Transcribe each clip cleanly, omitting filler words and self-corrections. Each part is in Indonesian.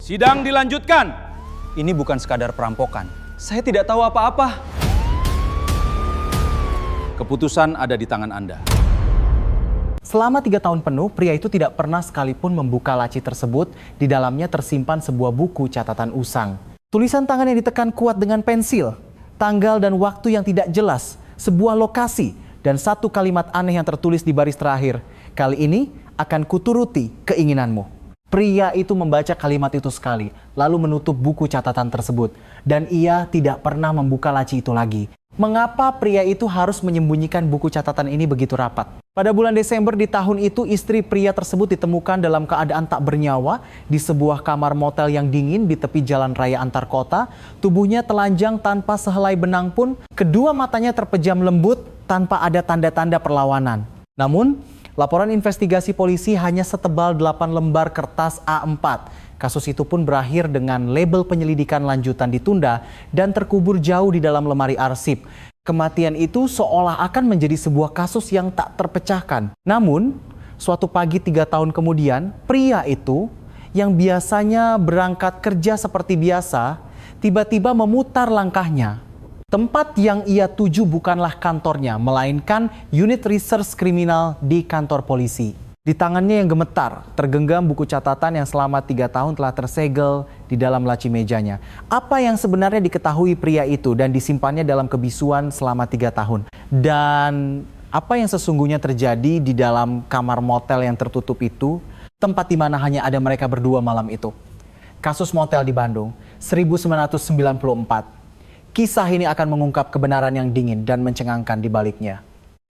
Sidang dilanjutkan. Ini bukan sekadar perampokan. Saya tidak tahu apa-apa. Keputusan ada di tangan Anda. Selama 3 tahun penuh, pria itu tidak pernah sekalipun membuka laci tersebut. Di dalamnya tersimpan sebuah buku catatan usang. Tulisan tangan yang ditekan kuat dengan pensil, tanggal dan waktu yang tidak jelas, sebuah lokasi, dan satu kalimat aneh yang tertulis di baris terakhir. Kali ini akan kuturuti keinginanmu. Pria itu membaca kalimat itu sekali, lalu menutup buku catatan tersebut. Dan ia tidak pernah membuka laci itu lagi. Mengapa pria itu harus menyembunyikan buku catatan ini begitu rapat? Pada bulan Desember di tahun itu, istri pria tersebut ditemukan dalam keadaan tak bernyawa di sebuah kamar motel yang dingin di tepi jalan raya antar kota. Tubuhnya telanjang tanpa sehelai benang pun, kedua matanya terpejam lembut tanpa ada tanda-tanda perlawanan. Namun, laporan investigasi polisi hanya setebal 8 lembar kertas A4. Kasus itu pun berakhir dengan label penyelidikan lanjutan ditunda dan terkubur jauh di dalam lemari arsip. Kematian itu seolah akan menjadi sebuah kasus yang tak terpecahkan. Namun, suatu pagi 3 tahun kemudian, pria itu yang biasanya berangkat kerja seperti biasa, tiba-tiba memutar langkahnya. Tempat yang ia tuju bukanlah kantornya, melainkan unit research kriminal di kantor polisi. Di tangannya yang gemetar, tergenggam buku catatan yang selama 3 tahun telah tersegel di dalam laci mejanya. Apa yang sebenarnya diketahui pria itu dan disimpannya dalam kebisuan selama 3 tahun? Dan apa yang sesungguhnya terjadi di dalam kamar motel yang tertutup itu, tempat di mana hanya ada mereka berdua malam itu? Kasus motel di Bandung, 1994. Kisah ini akan mengungkap kebenaran yang dingin dan mencengangkan di baliknya.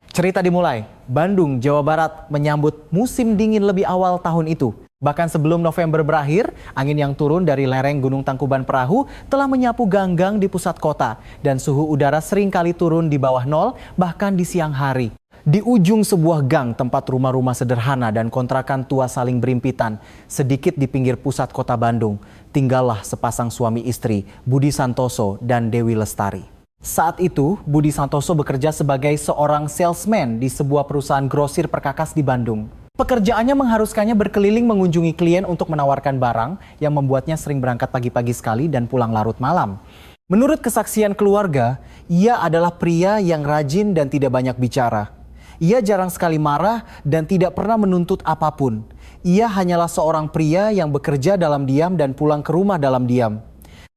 Cerita dimulai, Bandung, Jawa Barat menyambut musim dingin lebih awal tahun itu. Bahkan sebelum November berakhir, angin yang turun dari lereng Gunung Tangkuban Perahu telah menyapu gang-gang di pusat kota. Dan suhu udara sering kali turun di bawah nol, bahkan di siang hari. Di ujung sebuah gang tempat rumah-rumah sederhana dan kontrakan tua saling berimpitan, sedikit di pinggir pusat kota Bandung, tinggallah sepasang suami istri, Budi Santoso dan Dewi Lestari. Saat itu, Budi Santoso bekerja sebagai seorang salesman di sebuah perusahaan grosir perkakas di Bandung. Pekerjaannya mengharuskannya berkeliling mengunjungi klien untuk menawarkan barang yang membuatnya sering berangkat pagi-pagi sekali dan pulang larut malam. Menurut kesaksian keluarga, ia adalah pria yang rajin dan tidak banyak bicara. Ia jarang sekali marah dan tidak pernah menuntut apapun. Ia hanyalah seorang pria yang bekerja dalam diam dan pulang ke rumah dalam diam.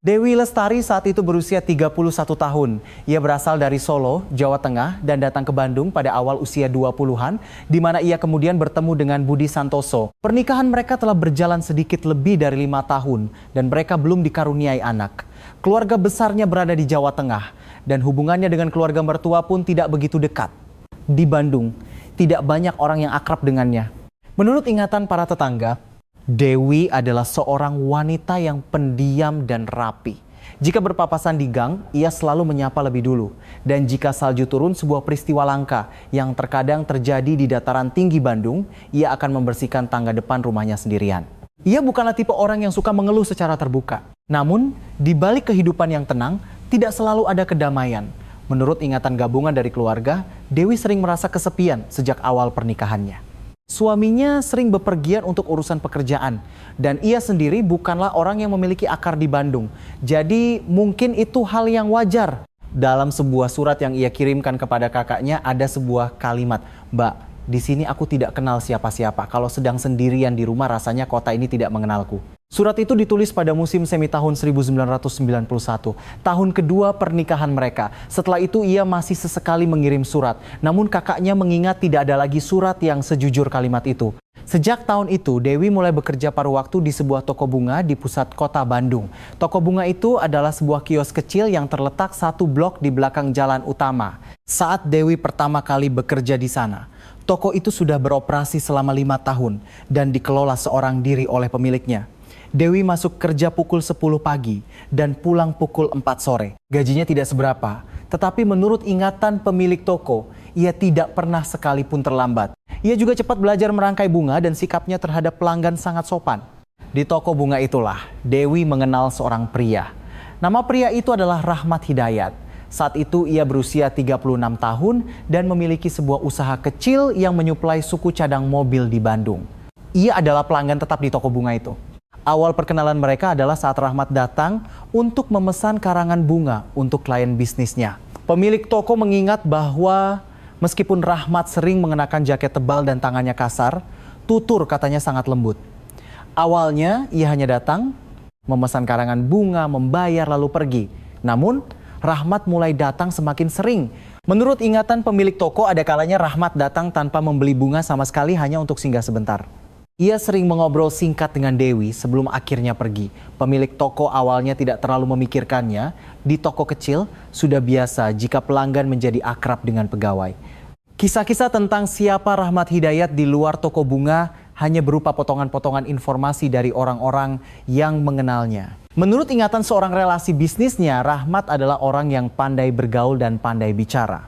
Dewi Lestari saat itu berusia 31 tahun. Ia berasal dari Solo, Jawa Tengah dan datang ke Bandung pada awal usia 20-an, di mana ia kemudian bertemu dengan Budi Santoso. Pernikahan mereka telah berjalan sedikit lebih dari 5 tahun dan mereka belum dikaruniai anak. Keluarga besarnya berada di Jawa Tengah dan hubungannya dengan keluarga mertua pun tidak begitu dekat. Di Bandung, tidak banyak orang yang akrab dengannya. Menurut ingatan para tetangga, Dewi adalah seorang wanita yang pendiam dan rapi. Jika berpapasan di gang, ia selalu menyapa lebih dulu. Dan jika salju turun, sebuah peristiwa langka yang terkadang terjadi di dataran tinggi Bandung, ia akan membersihkan tangga depan rumahnya sendirian. Ia bukanlah tipe orang yang suka mengeluh secara terbuka. Namun, di balik kehidupan yang tenang, tidak selalu ada kedamaian. Menurut ingatan gabungan dari keluarga, Dewi sering merasa kesepian sejak awal pernikahannya. Suaminya sering bepergian untuk urusan pekerjaan dan ia sendiri bukanlah orang yang memiliki akar di Bandung. Jadi mungkin itu hal yang wajar. Dalam sebuah surat yang ia kirimkan kepada kakaknya ada sebuah kalimat, "Mbak, di sini aku tidak kenal siapa-siapa. Kalau sedang sendirian di rumah rasanya kota ini tidak mengenalku." Surat itu ditulis pada musim semi tahun 1991, tahun kedua pernikahan mereka. Setelah itu ia masih sesekali mengirim surat, namun kakaknya mengingat tidak ada lagi surat yang sejujur kalimat itu. Sejak tahun itu, Dewi mulai bekerja paruh waktu di sebuah toko bunga di pusat kota Bandung. Toko bunga itu adalah sebuah kios kecil yang terletak 1 blok di belakang jalan utama. Saat Dewi pertama kali bekerja di sana, toko itu sudah beroperasi selama 5 tahun dan dikelola seorang diri oleh pemiliknya. Dewi masuk kerja pukul 10 pagi dan pulang pukul 4 sore. Gajinya tidak seberapa, tetapi menurut ingatan pemilik toko, ia tidak pernah sekalipun terlambat. Ia juga cepat belajar merangkai bunga dan sikapnya terhadap pelanggan sangat sopan. Di toko bunga itulah Dewi mengenal seorang pria. Nama pria itu adalah Rahmat Hidayat. Saat itu ia berusia 36 tahun dan memiliki sebuah usaha kecil yang menyuplai suku cadang mobil di Bandung. Ia adalah pelanggan tetap di toko bunga itu. Awal perkenalan mereka adalah saat Rahmat datang untuk memesan karangan bunga untuk klien bisnisnya. Pemilik toko mengingat bahwa meskipun Rahmat sering mengenakan jaket tebal dan tangannya kasar, tutur katanya sangat lembut. Awalnya ia hanya datang, memesan karangan bunga, membayar lalu pergi. Namun Rahmat mulai datang semakin sering. Menurut ingatan pemilik toko, ada kalanya Rahmat datang tanpa membeli bunga sama sekali, hanya untuk singgah sebentar. Ia sering mengobrol singkat dengan Dewi sebelum akhirnya pergi. Pemilik toko awalnya tidak terlalu memikirkannya. Di toko kecil sudah biasa jika pelanggan menjadi akrab dengan pegawai. Kisah-kisah tentang siapa Rahmat Hidayat di luar toko bunga hanya berupa potongan-potongan informasi dari orang-orang yang mengenalnya. Menurut ingatan seorang relasi bisnisnya, Rahmat adalah orang yang pandai bergaul dan pandai bicara.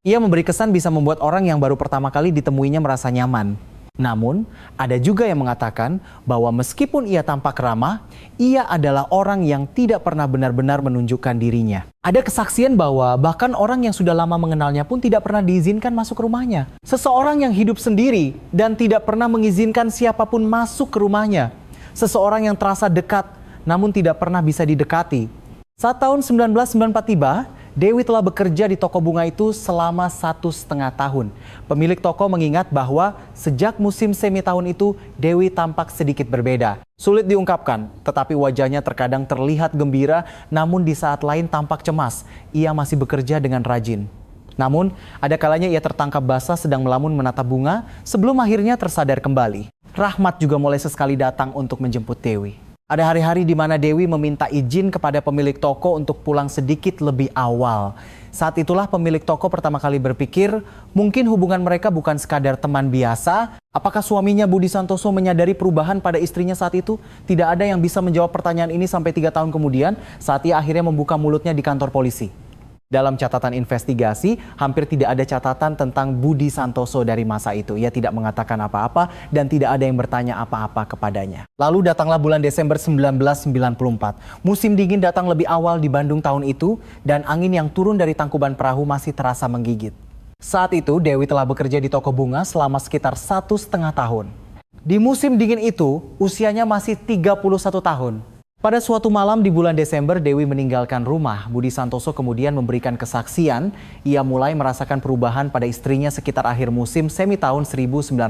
Ia memberi kesan bisa membuat orang yang baru pertama kali ditemuinya merasa nyaman. Namun, ada juga yang mengatakan bahwa meskipun ia tampak ramah, ia adalah orang yang tidak pernah benar-benar menunjukkan dirinya. Ada kesaksian bahwa bahkan orang yang sudah lama mengenalnya pun tidak pernah diizinkan masuk ke rumahnya. Seseorang yang hidup sendiri dan tidak pernah mengizinkan siapapun masuk ke rumahnya. Seseorang yang terasa dekat namun tidak pernah bisa didekati. Saat tahun 1994 tiba, Dewi telah bekerja di toko bunga itu selama 1,5 tahun. Pemilik toko mengingat bahwa sejak musim semi tahun itu, Dewi tampak sedikit berbeda. Sulit diungkapkan, tetapi wajahnya terkadang terlihat gembira, namun di saat lain tampak cemas. Ia masih bekerja dengan rajin. Namun, ada kalanya ia tertangkap basah sedang melamun menatap bunga sebelum akhirnya tersadar kembali. Rahmat juga mulai sesekali datang untuk menjemput Dewi. Ada hari-hari di mana Dewi meminta izin kepada pemilik toko untuk pulang sedikit lebih awal. Saat itulah pemilik toko pertama kali berpikir mungkin hubungan mereka bukan sekadar teman biasa. Apakah suaminya Budi Santoso menyadari perubahan pada istrinya saat itu? Tidak ada yang bisa menjawab pertanyaan ini sampai 3 tahun kemudian saat ia akhirnya membuka mulutnya di kantor polisi. Dalam catatan investigasi, hampir tidak ada catatan tentang Budi Santoso dari masa itu. Ia tidak mengatakan apa-apa dan tidak ada yang bertanya apa-apa kepadanya. Lalu datanglah bulan Desember 1994. Musim dingin datang lebih awal di Bandung tahun itu dan angin yang turun dari tangkuban perahu masih terasa menggigit. Saat itu Dewi telah bekerja di toko bunga selama sekitar 1,5 tahun. Di musim dingin itu, usianya masih 31 tahun. Pada suatu malam di bulan Desember, Dewi meninggalkan rumah. Budi Santoso kemudian memberikan kesaksian. Ia mulai merasakan perubahan pada istrinya sekitar akhir musim semi tahun 1994.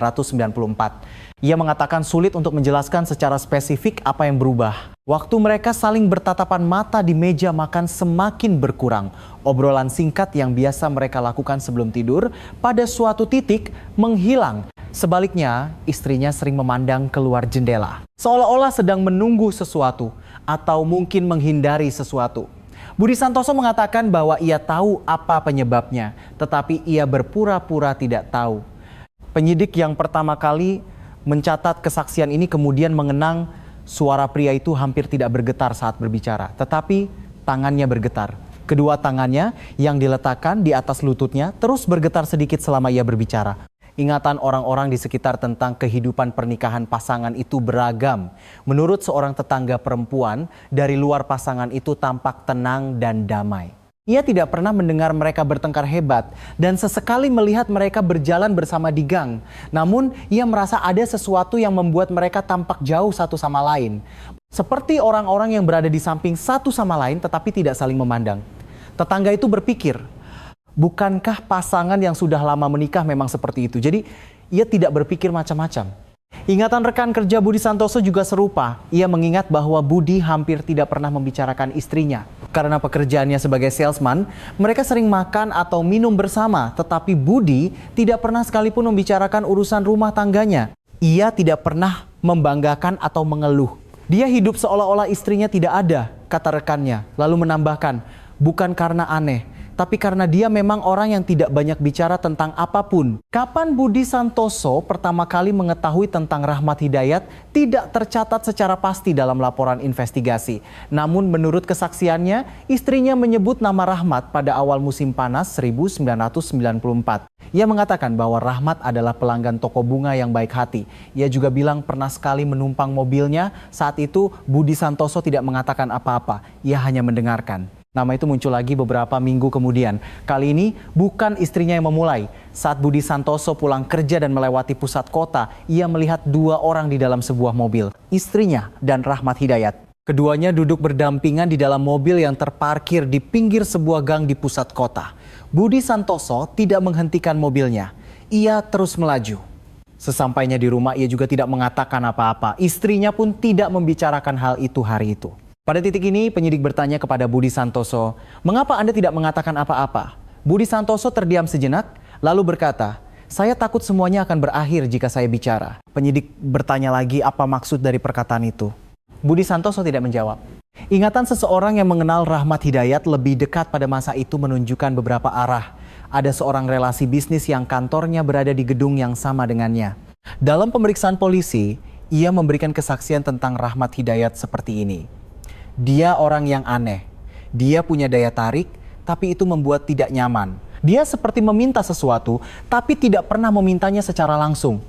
Ia mengatakan sulit untuk menjelaskan secara spesifik apa yang berubah. Waktu mereka saling bertatapan mata di meja makan semakin berkurang. Obrolan singkat yang biasa mereka lakukan sebelum tidur pada suatu titik menghilang. Sebaliknya, istrinya sering memandang keluar jendela, seolah-olah sedang menunggu sesuatu atau mungkin menghindari sesuatu. Budi Santoso mengatakan bahwa ia tahu apa penyebabnya, tetapi ia berpura-pura tidak tahu. Penyidik yang pertama kali mencatat kesaksian ini kemudian mengenang suara pria itu hampir tidak bergetar saat berbicara, tetapi tangannya bergetar. Kedua tangannya yang diletakkan di atas lututnya terus bergetar sedikit selama ia berbicara. Ingatan orang-orang di sekitar tentang kehidupan pernikahan pasangan itu beragam. Menurut seorang tetangga perempuan, dari luar pasangan itu tampak tenang dan damai. Ia tidak pernah mendengar mereka bertengkar hebat dan sesekali melihat mereka berjalan bersama di gang. Namun, ia merasa ada sesuatu yang membuat mereka tampak jauh satu sama lain. Seperti orang-orang yang berada di samping satu sama lain tetapi tidak saling memandang. Tetangga itu berpikir, bukankah pasangan yang sudah lama menikah memang seperti itu? Jadi ia tidak berpikir macam-macam. Ingatan rekan kerja Budi Santoso juga serupa. Ia mengingat bahwa Budi hampir tidak pernah membicarakan istrinya. Karena pekerjaannya sebagai salesman, mereka sering makan atau minum bersama. Tetapi Budi tidak pernah sekalipun membicarakan urusan rumah tangganya. Ia tidak pernah membanggakan atau mengeluh. Dia hidup seolah-olah istrinya tidak ada, kata rekannya. Lalu menambahkan, bukan karena aneh, tapi karena dia memang orang yang tidak banyak bicara tentang apapun. Kapan Budi Santoso pertama kali mengetahui tentang Rahmat Hidayat tidak tercatat secara pasti dalam laporan investigasi. Namun menurut kesaksiannya, istrinya menyebut nama Rahmat pada awal musim panas 1994. Ia mengatakan bahwa Rahmat adalah pelanggan toko bunga yang baik hati. Ia juga bilang pernah sekali menumpang mobilnya. Saat itu Budi Santoso tidak mengatakan apa-apa. Ia hanya mendengarkan. Nama itu muncul lagi beberapa minggu kemudian. Kali ini bukan istrinya yang memulai. Saat Budi Santoso pulang kerja dan melewati pusat kota, ia melihat dua orang di dalam sebuah mobil, istrinya dan Rahmat Hidayat. Keduanya duduk berdampingan di dalam mobil yang terparkir di pinggir sebuah gang di pusat kota. Budi Santoso tidak menghentikan mobilnya. Ia terus melaju. Sesampainya di rumah, ia juga tidak mengatakan apa-apa. Istrinya pun tidak membicarakan hal itu hari itu. Pada titik ini, penyidik bertanya kepada Budi Santoso, "Mengapa Anda tidak mengatakan apa-apa?" Budi Santoso terdiam sejenak, lalu berkata, "Saya takut semuanya akan berakhir jika saya bicara." Penyidik bertanya lagi apa maksud dari perkataan itu. Budi Santoso tidak menjawab. Ingatan seseorang yang mengenal Rahmat Hidayat lebih dekat pada masa itu menunjukkan beberapa arah. Ada seorang relasi bisnis yang kantornya berada di gedung yang sama dengannya. Dalam pemeriksaan polisi, ia memberikan kesaksian tentang Rahmat Hidayat seperti ini. Dia orang yang aneh. Dia punya daya tarik, tapi itu membuat tidak nyaman. Dia seperti meminta sesuatu, tapi tidak pernah memintanya secara langsung.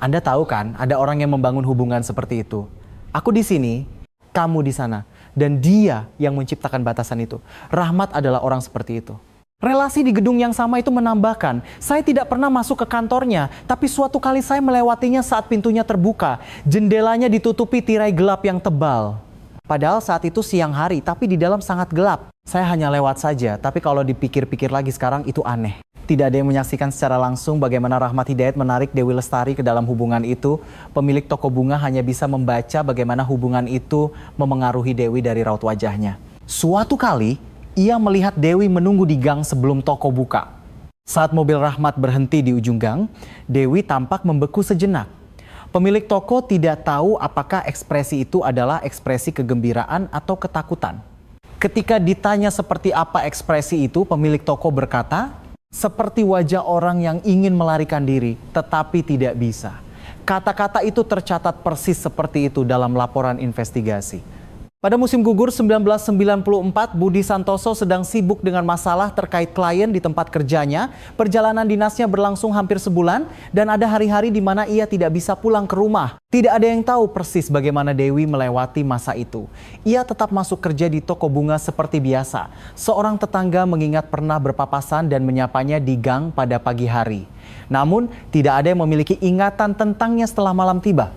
Anda tahu kan, ada orang yang membangun hubungan seperti itu. Aku di sini, kamu di sana. Dan dia yang menciptakan batasan itu. Rahmat adalah orang seperti itu. Relasi di gedung yang sama itu menambahkan, saya tidak pernah masuk ke kantornya, tapi suatu kali saya melewatinya saat pintunya terbuka. Jendelanya ditutupi tirai gelap yang tebal. Padahal saat itu siang hari, tapi di dalam sangat gelap. Saya hanya lewat saja, tapi kalau dipikir-pikir lagi sekarang itu aneh. Tidak ada yang menyaksikan secara langsung bagaimana Rahmat Hidayat menarik Dewi Lestari ke dalam hubungan itu. Pemilik toko bunga hanya bisa membaca bagaimana hubungan itu memengaruhi Dewi dari raut wajahnya. Suatu kali, ia melihat Dewi menunggu di gang sebelum toko buka. Saat mobil Rahmat berhenti di ujung gang, Dewi tampak membeku sejenak. Pemilik toko tidak tahu apakah ekspresi itu adalah ekspresi kegembiraan atau ketakutan. Ketika ditanya seperti apa ekspresi itu, pemilik toko berkata, "Seperti wajah orang yang ingin melarikan diri, tetapi tidak bisa." Kata-kata itu tercatat persis seperti itu dalam laporan investigasi. Pada musim gugur 1994, Budi Santoso sedang sibuk dengan masalah terkait klien di tempat kerjanya. Perjalanan dinasnya berlangsung hampir sebulan dan ada hari-hari di mana ia tidak bisa pulang ke rumah. Tidak ada yang tahu persis bagaimana Dewi melewati masa itu. Ia tetap masuk kerja di toko bunga seperti biasa. Seorang tetangga mengingat pernah berpapasan dan menyapanya di gang pada pagi hari. Namun, tidak ada yang memiliki ingatan tentangnya setelah malam tiba.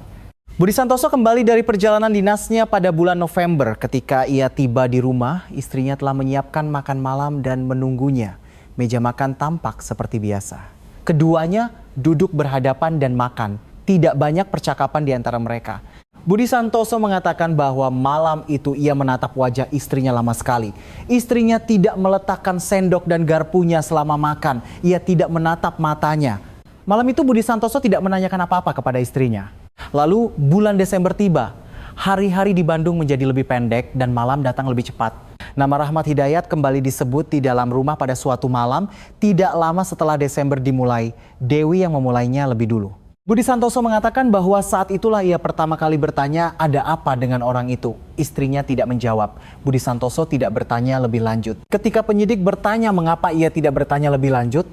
Budi Santoso kembali dari perjalanan dinasnya pada bulan November. Ketika ia tiba di rumah, istrinya telah menyiapkan makan malam dan menunggunya. Meja makan tampak seperti biasa. Keduanya duduk berhadapan dan makan. Tidak banyak percakapan di antara mereka. Budi Santoso mengatakan bahwa malam itu ia menatap wajah istrinya lama sekali. Istrinya tidak meletakkan sendok dan garpunya selama makan. Ia tidak menatap matanya. Malam itu Budi Santoso tidak menanyakan apa-apa kepada istrinya. Lalu bulan Desember tiba. Hari-hari di Bandung menjadi lebih pendek dan malam datang lebih cepat. Nama Rahmat Hidayat kembali disebut di dalam rumah pada suatu malam. Tidak lama setelah Desember dimulai, Dewi yang memulainya lebih dulu. Budi Santoso mengatakan bahwa saat itulah ia pertama kali bertanya ada apa dengan orang itu. Istrinya tidak menjawab. Budi Santoso tidak bertanya lebih lanjut. Ketika penyidik bertanya mengapa ia tidak bertanya lebih lanjut,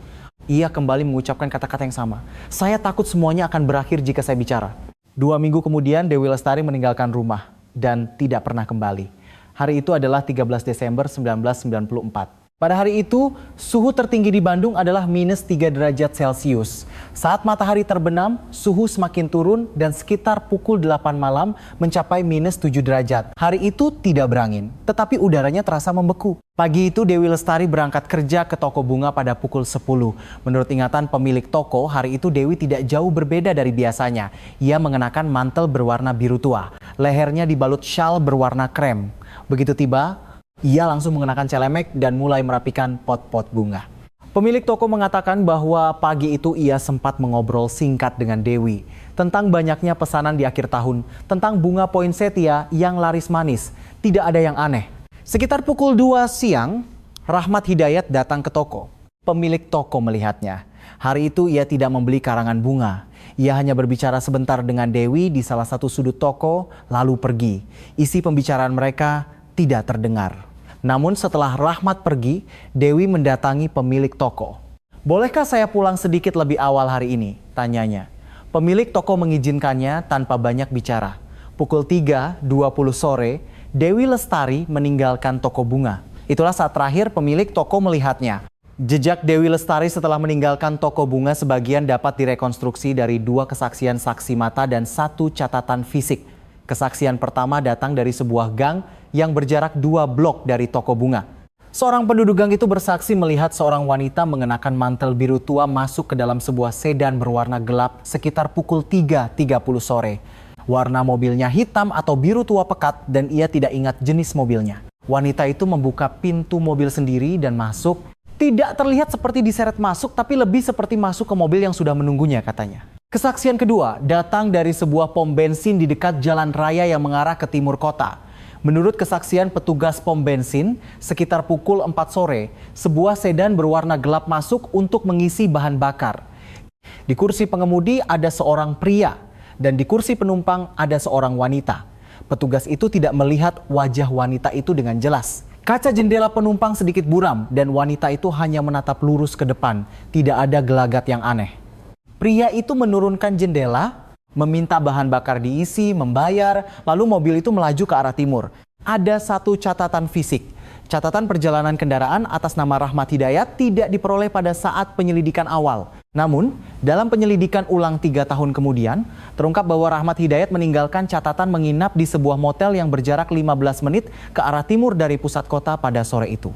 ia kembali mengucapkan kata-kata yang sama. Saya takut semuanya akan berakhir jika saya bicara. 2 minggu kemudian Dewi Lestari meninggalkan rumah dan tidak pernah kembali. Hari itu adalah 13 Desember 1994. Pada hari itu, suhu tertinggi di Bandung adalah minus 3 derajat Celcius. Saat matahari terbenam, suhu semakin turun dan sekitar pukul 8 malam mencapai minus 7 derajat. Hari itu tidak berangin, tetapi udaranya terasa membeku. Pagi itu Dewi Lestari berangkat kerja ke toko bunga pada pukul 10. Menurut ingatan pemilik toko, hari itu Dewi tidak jauh berbeda dari biasanya. Ia mengenakan mantel berwarna biru tua. Lehernya dibalut syal berwarna krem. Begitu tiba, ia langsung mengenakan celemek dan mulai merapikan pot-pot bunga. Pemilik toko mengatakan bahwa pagi itu ia sempat mengobrol singkat dengan Dewi tentang banyaknya pesanan di akhir tahun, tentang bunga poinsettia yang laris manis. Tidak ada yang aneh. Sekitar pukul 2 siang, Rahmat Hidayat datang ke toko. Pemilik toko melihatnya. Hari itu ia tidak membeli karangan bunga. Ia hanya berbicara sebentar dengan Dewi di salah satu sudut toko, lalu pergi. Isi pembicaraan mereka tidak terdengar. Namun setelah Rahmat pergi, Dewi mendatangi pemilik toko. "Bolehkah saya pulang sedikit lebih awal hari ini?" tanyanya. Pemilik toko mengizinkannya tanpa banyak bicara. Pukul 3.20 sore, Dewi Lestari meninggalkan toko bunga. Itulah saat terakhir pemilik toko melihatnya. Jejak Dewi Lestari setelah meninggalkan toko bunga sebagian dapat direkonstruksi dari 2 kesaksian saksi mata dan 1 catatan fisik. Kesaksian pertama datang dari sebuah gang yang berjarak 2 blok dari toko bunga. Seorang penduduk gang itu bersaksi melihat seorang wanita mengenakan mantel biru tua masuk ke dalam sebuah sedan berwarna gelap sekitar pukul 3.30 sore. Warna mobilnya hitam atau biru tua pekat dan ia tidak ingat jenis mobilnya. Wanita itu membuka pintu mobil sendiri dan masuk. Tidak terlihat seperti diseret masuk, tapi lebih seperti masuk ke mobil yang sudah menunggunya, katanya. Kesaksian kedua datang dari sebuah pom bensin di dekat jalan raya yang mengarah ke timur kota. Menurut kesaksian petugas pom bensin, sekitar pukul 4 sore, sebuah sedan berwarna gelap masuk untuk mengisi bahan bakar. Di kursi pengemudi ada seorang pria, dan di kursi penumpang ada seorang wanita. Petugas itu tidak melihat wajah wanita itu dengan jelas. Kaca jendela penumpang sedikit buram, dan wanita itu hanya menatap lurus ke depan. Tidak ada gelagat yang aneh. Pria itu menurunkan jendela, meminta bahan bakar diisi, membayar, lalu mobil itu melaju ke arah timur. Ada 1 catatan fisik. Catatan perjalanan kendaraan atas nama Rahmat Hidayat tidak diperoleh pada saat penyelidikan awal. Namun, dalam penyelidikan ulang 3 tahun kemudian, terungkap bahwa Rahmat Hidayat meninggalkan catatan menginap di sebuah motel yang berjarak 15 menit ke arah timur dari pusat kota pada sore itu.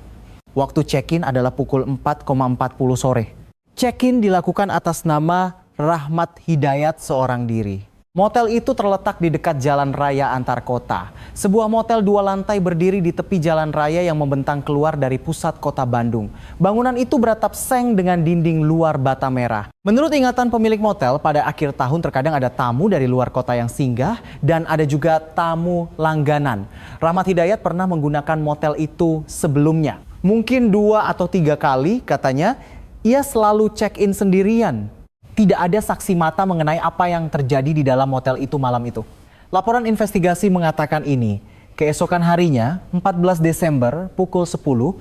Waktu check-in adalah pukul 4.40 sore. Check-in dilakukan atas nama Rahmat Hidayat seorang diri. Motel itu terletak di dekat jalan raya antar kota. Sebuah motel 2 lantai berdiri di tepi jalan raya yang membentang keluar dari pusat kota Bandung. Bangunan itu beratap seng dengan dinding luar bata merah. Menurut ingatan pemilik motel, pada akhir tahun terkadang ada tamu dari luar kota yang singgah dan ada juga tamu langganan. Rahmat Hidayat pernah menggunakan motel itu sebelumnya. Mungkin 2 atau 3 kali, katanya, ia selalu check-in sendirian. Tidak ada saksi mata mengenai apa yang terjadi di dalam motel itu malam itu. Laporan investigasi mengatakan ini. Keesokan harinya, 14 Desember pukul 10.05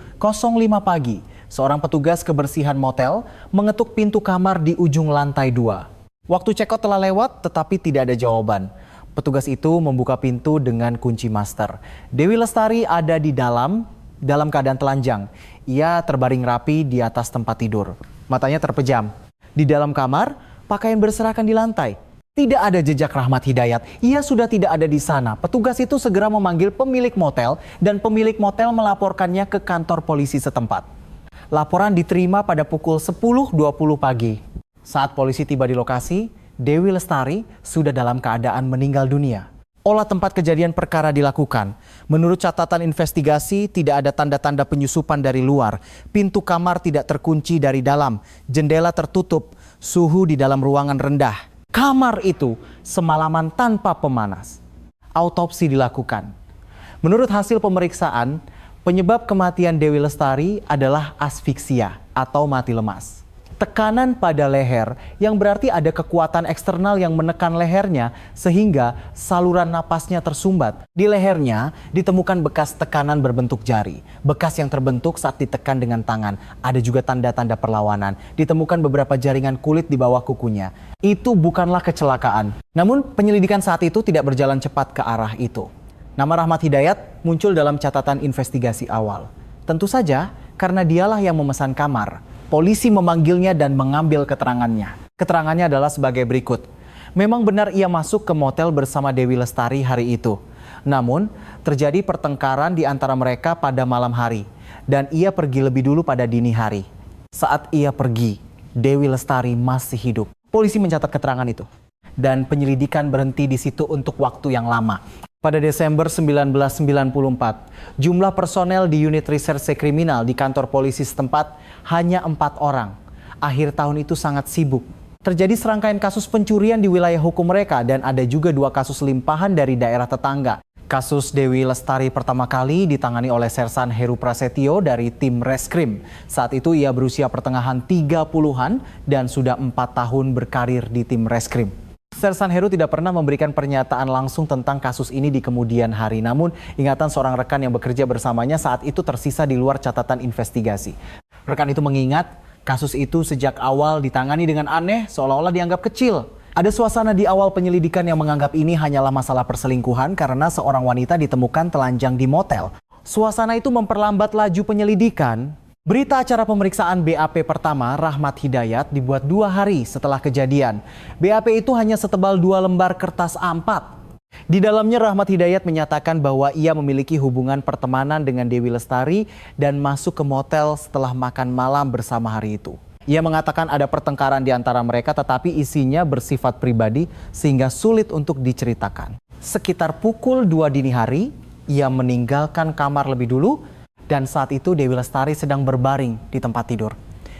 pagi, seorang petugas kebersihan motel mengetuk pintu kamar di ujung lantai 2. Waktu check-out telah lewat tetapi tidak ada jawaban. Petugas itu membuka pintu dengan kunci master. Dewi Lestari ada di dalam keadaan telanjang. Ia terbaring rapi di atas tempat tidur. Matanya terpejam. Di dalam kamar, pakaian berserakan di lantai. Tidak ada jejak Rahmat Hidayat. Ia sudah tidak ada di sana. Petugas itu segera memanggil pemilik motel dan pemilik motel melaporkannya ke kantor polisi setempat. Laporan diterima pada pukul 10.20 pagi. Saat polisi tiba di lokasi, Dewi Lestari sudah dalam keadaan meninggal dunia. Olah tempat kejadian perkara dilakukan. Menurut catatan investigasi, tidak ada tanda-tanda penyusupan dari luar. Pintu kamar tidak terkunci dari dalam. Jendela tertutup. Suhu di dalam ruangan rendah. Kamar itu semalaman tanpa pemanas. Autopsi dilakukan. Menurut hasil pemeriksaan, penyebab kematian Dewi Lestari adalah asfiksia atau mati lemas. Tekanan pada leher yang berarti ada kekuatan eksternal yang menekan lehernya sehingga saluran napasnya tersumbat. Di lehernya ditemukan bekas tekanan berbentuk jari, bekas yang terbentuk saat ditekan dengan tangan. Ada juga tanda-tanda perlawanan. Ditemukan beberapa jaringan kulit di bawah kukunya. Itu bukanlah kecelakaan. Namun penyelidikan saat itu tidak berjalan cepat ke arah itu. Nama Rahmat Hidayat muncul dalam catatan investigasi awal. Tentu saja karena dialah yang memesan kamar. Polisi memanggilnya dan mengambil keterangannya. Keterangannya adalah sebagai berikut. Memang benar ia masuk ke motel bersama Dewi Lestari hari itu. Namun, terjadi pertengkaran di antara mereka pada malam hari. Dan ia pergi lebih dulu pada dini hari. Saat ia pergi, Dewi Lestari masih hidup. Polisi mencatat keterangan itu. Dan penyelidikan berhenti di situ untuk waktu yang lama. Pada Desember 1994, jumlah personel di unit reserse kriminal di kantor polisi setempat hanya 4 orang. Akhir tahun itu sangat sibuk. Terjadi serangkaian kasus pencurian di wilayah hukum mereka dan ada juga 2 kasus limpahan dari daerah tetangga. Kasus Dewi Lestari pertama kali ditangani oleh Sersan Heru Prasetyo dari tim Reskrim. Saat itu ia berusia pertengahan 30-an dan sudah 4 tahun berkarir di tim Reskrim. Sersan Heru tidak pernah memberikan pernyataan langsung tentang kasus ini di kemudian hari. Namun, ingatan seorang rekan yang bekerja bersamanya saat itu tersisa di luar catatan investigasi. Rekan itu mengingat kasus itu sejak awal ditangani dengan aneh, seolah-olah dianggap kecil. Ada suasana di awal penyelidikan yang menganggap ini hanyalah masalah perselingkuhan karena seorang wanita ditemukan telanjang di motel. Suasana itu memperlambat laju penyelidikan. Berita acara pemeriksaan BAP pertama, Rahmat Hidayat, dibuat 2 hari setelah kejadian. BAP itu hanya setebal 2 lembar kertas A4. Di dalamnya Rahmat Hidayat menyatakan bahwa ia memiliki hubungan pertemanan dengan Dewi Lestari dan masuk ke motel setelah makan malam bersama hari itu. Ia mengatakan ada pertengkaran di antara mereka tetapi isinya bersifat pribadi sehingga sulit untuk diceritakan. Sekitar pukul 2 dini hari, ia meninggalkan kamar lebih dulu dan saat itu Dewi Lestari sedang berbaring di tempat tidur.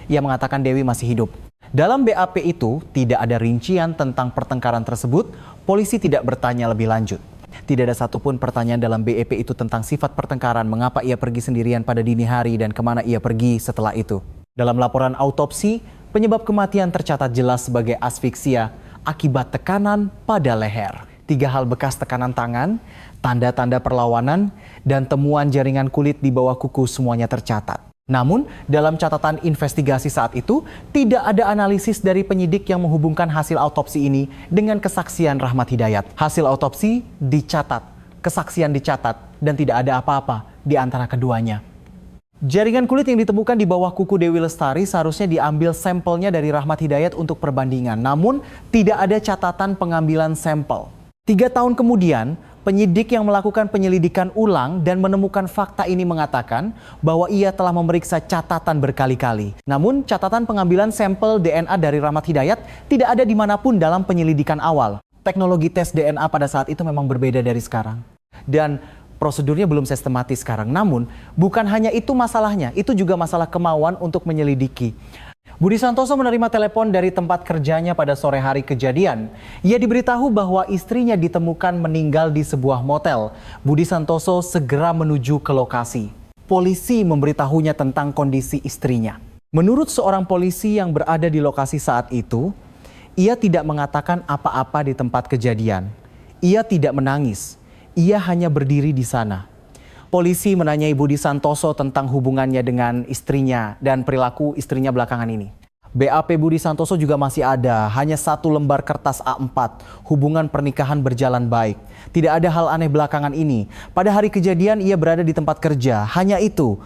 Ia mengatakan Dewi masih hidup. Dalam BAP itu tidak ada rincian tentang pertengkaran tersebut, polisi tidak bertanya lebih lanjut. Tidak ada satupun pertanyaan dalam BAP itu tentang sifat pertengkaran, mengapa ia pergi sendirian pada dini hari dan kemana ia pergi setelah itu. Dalam laporan autopsi, penyebab kematian tercatat jelas sebagai asfiksia akibat tekanan pada leher. 3 hal bekas tekanan tangan, tanda-tanda perlawanan, dan temuan jaringan kulit di bawah kuku semuanya tercatat. Namun, dalam catatan investigasi saat itu, tidak ada analisis dari penyidik yang menghubungkan hasil autopsi ini dengan kesaksian Rahmat Hidayat. Hasil autopsi dicatat, kesaksian dicatat, dan tidak ada apa-apa di antara keduanya. Jaringan kulit yang ditemukan di bawah kuku Dewi Lestari seharusnya diambil sampelnya dari Rahmat Hidayat untuk perbandingan. Namun, tidak ada catatan pengambilan sampel. 3 tahun kemudian, penyidik yang melakukan penyelidikan ulang dan menemukan fakta ini mengatakan bahwa ia telah memeriksa catatan berkali-kali. Namun catatan pengambilan sampel DNA dari Rahmat Hidayat tidak ada dimanapun dalam penyelidikan awal. Teknologi tes DNA pada saat itu memang berbeda dari sekarang. Dan prosedurnya belum sistematis sekarang. Namun bukan hanya itu masalahnya, itu juga masalah kemauan untuk menyelidiki. Budi Santoso menerima telepon dari tempat kerjanya pada sore hari kejadian. Ia diberitahu bahwa istrinya ditemukan meninggal di sebuah motel. Budi Santoso segera menuju ke lokasi. Polisi memberitahunya tentang kondisi istrinya. Menurut seorang polisi yang berada di lokasi saat itu, ia tidak mengatakan apa-apa di tempat kejadian. Ia tidak menangis. Ia hanya berdiri di sana. Polisi menanyai Budi Santoso tentang hubungannya dengan istrinya dan perilaku istrinya belakangan ini. BAP Budi Santoso juga masih ada, hanya 1 lembar kertas A4. Hubungan pernikahan berjalan baik. Tidak ada hal aneh belakangan ini. Pada hari kejadian ia berada di tempat kerja, hanya itu.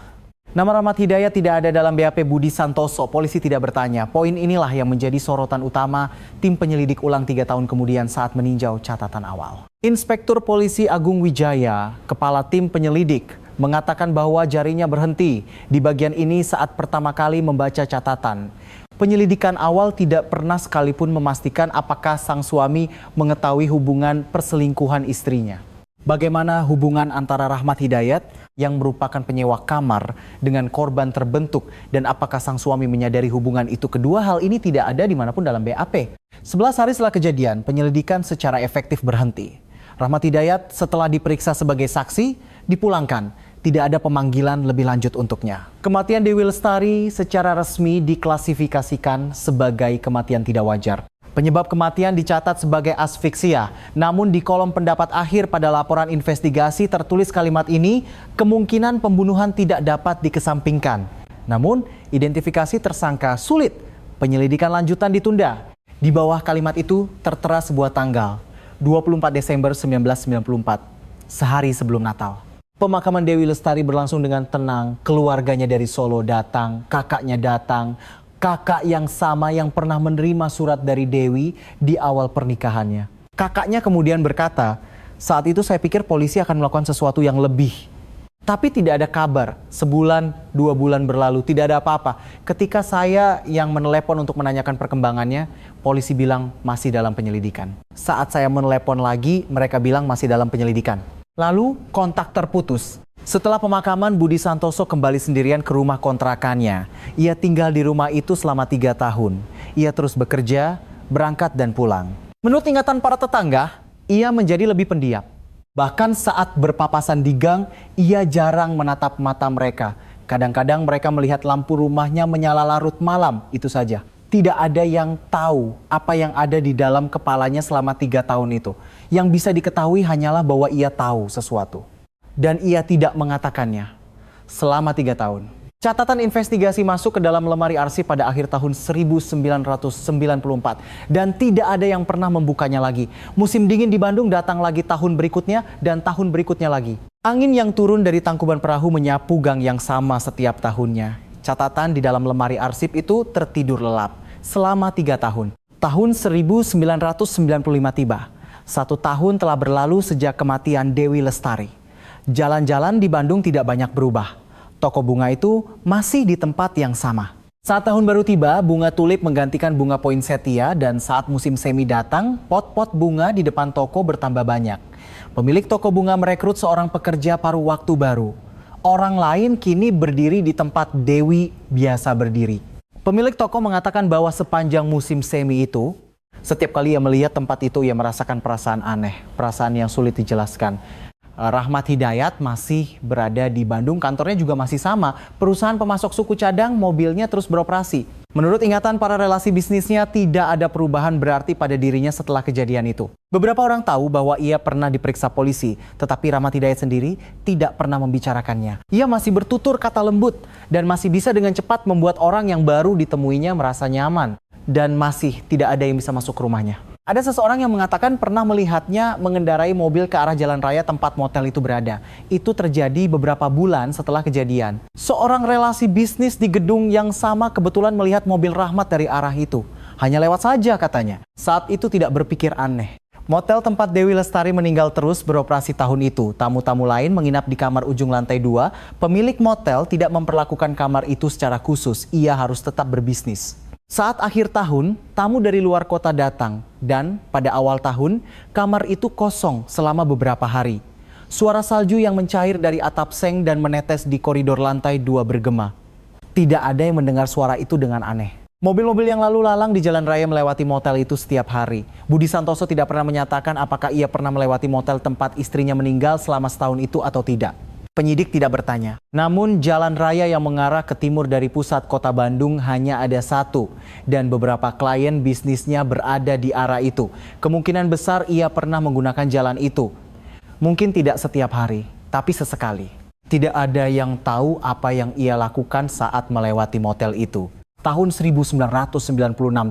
Nama Rahmat Hidayat tidak ada dalam BAP Budi Santoso. Polisi tidak bertanya. Poin inilah yang menjadi sorotan utama tim penyelidik ulang 3 tahun kemudian saat meninjau catatan awal. Inspektur Polisi Agung Wijaya, kepala tim penyelidik, mengatakan bahwa jarinya berhenti di bagian ini saat pertama kali membaca catatan. Penyelidikan awal tidak pernah sekalipun memastikan apakah sang suami mengetahui hubungan perselingkuhan istrinya. Bagaimana hubungan antara Rahmat Hidayat yang merupakan penyewa kamar dengan korban terbentuk dan apakah sang suami menyadari hubungan itu? Kedua hal ini tidak ada dimanapun dalam BAP. 11 hari setelah kejadian, penyelidikan secara efektif berhenti. Rahmat Hidayat setelah diperiksa sebagai saksi, dipulangkan. Tidak ada pemanggilan lebih lanjut untuknya. Kematian Dewi Lestari secara resmi diklasifikasikan sebagai kematian tidak wajar. Penyebab kematian dicatat sebagai asfiksia. Namun di kolom pendapat akhir pada laporan investigasi tertulis kalimat ini, kemungkinan pembunuhan tidak dapat dikesampingkan. Namun identifikasi tersangka sulit. Penyelidikan lanjutan ditunda. Di bawah kalimat itu tertera sebuah tanggal, 24 Desember 1994, sehari sebelum Natal. Pemakaman Dewi Lestari berlangsung dengan tenang. Keluarganya dari Solo datang, kakaknya datang. Kakak yang sama yang pernah menerima surat dari Dewi di awal pernikahannya. Kakaknya kemudian berkata, saat itu saya pikir polisi akan melakukan sesuatu yang lebih. Tapi tidak ada kabar. Sebulan, 2 bulan berlalu, tidak ada apa-apa. Ketika saya yang menelepon untuk menanyakan perkembangannya, polisi bilang masih dalam penyelidikan. Saat saya menelepon lagi, mereka bilang masih dalam penyelidikan. Lalu kontak terputus. Setelah pemakaman, Budi Santoso kembali sendirian ke rumah kontrakannya. Ia tinggal di rumah itu selama 3 tahun. Ia terus bekerja, berangkat dan pulang. Menurut ingatan para tetangga, ia menjadi lebih pendiam. Bahkan saat berpapasan di gang, ia jarang menatap mata mereka. Kadang-kadang mereka melihat lampu rumahnya menyala larut malam, itu saja. Tidak ada yang tahu apa yang ada di dalam kepalanya selama 3 tahun itu. Yang bisa diketahui hanyalah bahwa ia tahu sesuatu. Dan ia tidak mengatakannya selama 3 tahun. Catatan investigasi masuk ke dalam lemari arsip pada akhir tahun 1994. Dan tidak ada yang pernah membukanya lagi. Musim dingin di Bandung datang lagi tahun berikutnya dan tahun berikutnya lagi. Angin yang turun dari tangkuban perahu menyapu gang yang sama setiap tahunnya. Catatan di dalam lemari arsip itu tertidur lelap selama 3 tahun. Tahun 1995 tiba. 1 tahun telah berlalu sejak kematian Dewi Lestari. Jalan-jalan di Bandung tidak banyak berubah. Toko bunga itu masih di tempat yang sama. Saat tahun baru tiba, bunga tulip menggantikan bunga poinsettia dan saat musim semi datang, pot-pot bunga di depan toko bertambah banyak. Pemilik toko bunga merekrut seorang pekerja paruh waktu baru. Orang lain kini berdiri di tempat Dewi biasa berdiri. Pemilik toko mengatakan bahwa sepanjang musim semi itu, setiap kali ia melihat tempat itu ia merasakan perasaan aneh, perasaan yang sulit dijelaskan. Rahmat Hidayat masih berada di Bandung, kantornya juga masih sama. Perusahaan pemasok suku cadang, mobilnya terus beroperasi. Menurut ingatan para relasi bisnisnya, tidak ada perubahan berarti pada dirinya setelah kejadian itu. Beberapa orang tahu bahwa ia pernah diperiksa polisi, tetapi Rahmat Hidayat sendiri tidak pernah membicarakannya. Ia masih bertutur kata lembut dan masih bisa dengan cepat membuat orang yang baru ditemuinya merasa nyaman. Dan masih tidak ada yang bisa masuk ke rumahnya. Ada seseorang yang mengatakan pernah melihatnya mengendarai mobil ke arah jalan raya tempat motel itu berada. Itu terjadi beberapa bulan setelah kejadian. Seorang relasi bisnis di gedung yang sama kebetulan melihat mobil Rahmat dari arah itu. Hanya lewat saja katanya. Saat itu tidak berpikir aneh. Motel tempat Dewi Lestari meninggal terus beroperasi tahun itu. Tamu-tamu lain menginap di kamar ujung lantai 2. Pemilik motel tidak memperlakukan kamar itu secara khusus. Ia harus tetap berbisnis. Saat akhir tahun, tamu dari luar kota datang dan pada awal tahun, kamar itu kosong selama beberapa hari. Suara salju yang mencair dari atap seng dan menetes di koridor lantai 2 bergema. Tidak ada yang mendengar suara itu dengan aneh. Mobil-mobil yang lalu lalang di jalan raya melewati motel itu setiap hari. Budi Santoso tidak pernah menyatakan apakah ia pernah melewati motel tempat istrinya meninggal selama setahun itu atau tidak. Penyidik tidak bertanya. Namun jalan raya yang mengarah ke timur dari pusat kota Bandung hanya ada satu. Dan beberapa klien bisnisnya berada di arah itu. Kemungkinan besar ia pernah menggunakan jalan itu. Mungkin tidak setiap hari, tapi sesekali. Tidak ada yang tahu apa yang ia lakukan saat melewati motel itu. Tahun 1996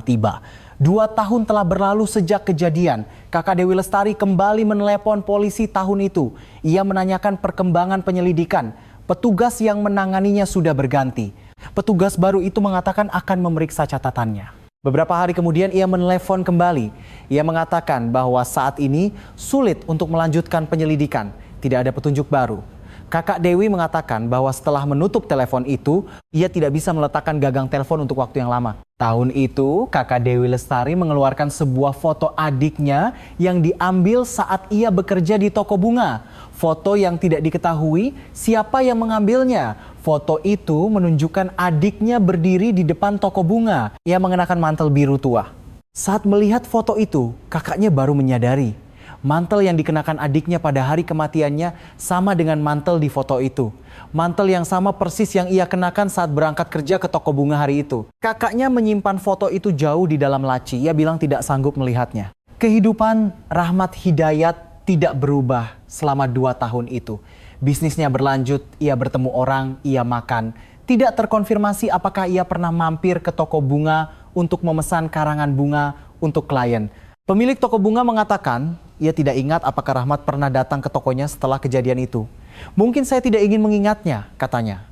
tiba. 2 tahun telah berlalu sejak kejadian. Kakak Dewi Lestari kembali menelepon polisi tahun itu. Ia menanyakan perkembangan penyelidikan. Petugas yang menanganinya sudah berganti. Petugas baru itu mengatakan akan memeriksa catatannya. Beberapa hari kemudian ia menelepon kembali. Ia mengatakan bahwa saat ini sulit untuk melanjutkan penyelidikan. Tidak ada petunjuk baru. Kakak Dewi mengatakan bahwa setelah menutup telepon itu, ia tidak bisa meletakkan gagang telepon untuk waktu yang lama. Tahun itu, kakak Dewi Lestari mengeluarkan sebuah foto adiknya yang diambil saat ia bekerja di toko bunga. Foto yang tidak diketahui siapa yang mengambilnya. Foto itu menunjukkan adiknya berdiri di depan toko bunga. Ia mengenakan mantel biru tua. Saat melihat foto itu, kakaknya baru menyadari. Mantel yang dikenakan adiknya pada hari kematiannya sama dengan mantel di foto itu. Mantel yang sama persis yang ia kenakan saat berangkat kerja ke toko bunga hari itu. Kakaknya menyimpan foto itu jauh di dalam laci. Ia bilang tidak sanggup melihatnya. Kehidupan Rahmat Hidayat tidak berubah selama 2 tahun itu. Bisnisnya berlanjut, ia bertemu orang, ia makan. Tidak terkonfirmasi apakah ia pernah mampir ke toko bunga untuk memesan karangan bunga untuk klien. Pemilik toko bunga mengatakan ia tidak ingat apakah Rahmat pernah datang ke tokonya setelah kejadian itu. Mungkin saya tidak ingin mengingatnya, katanya.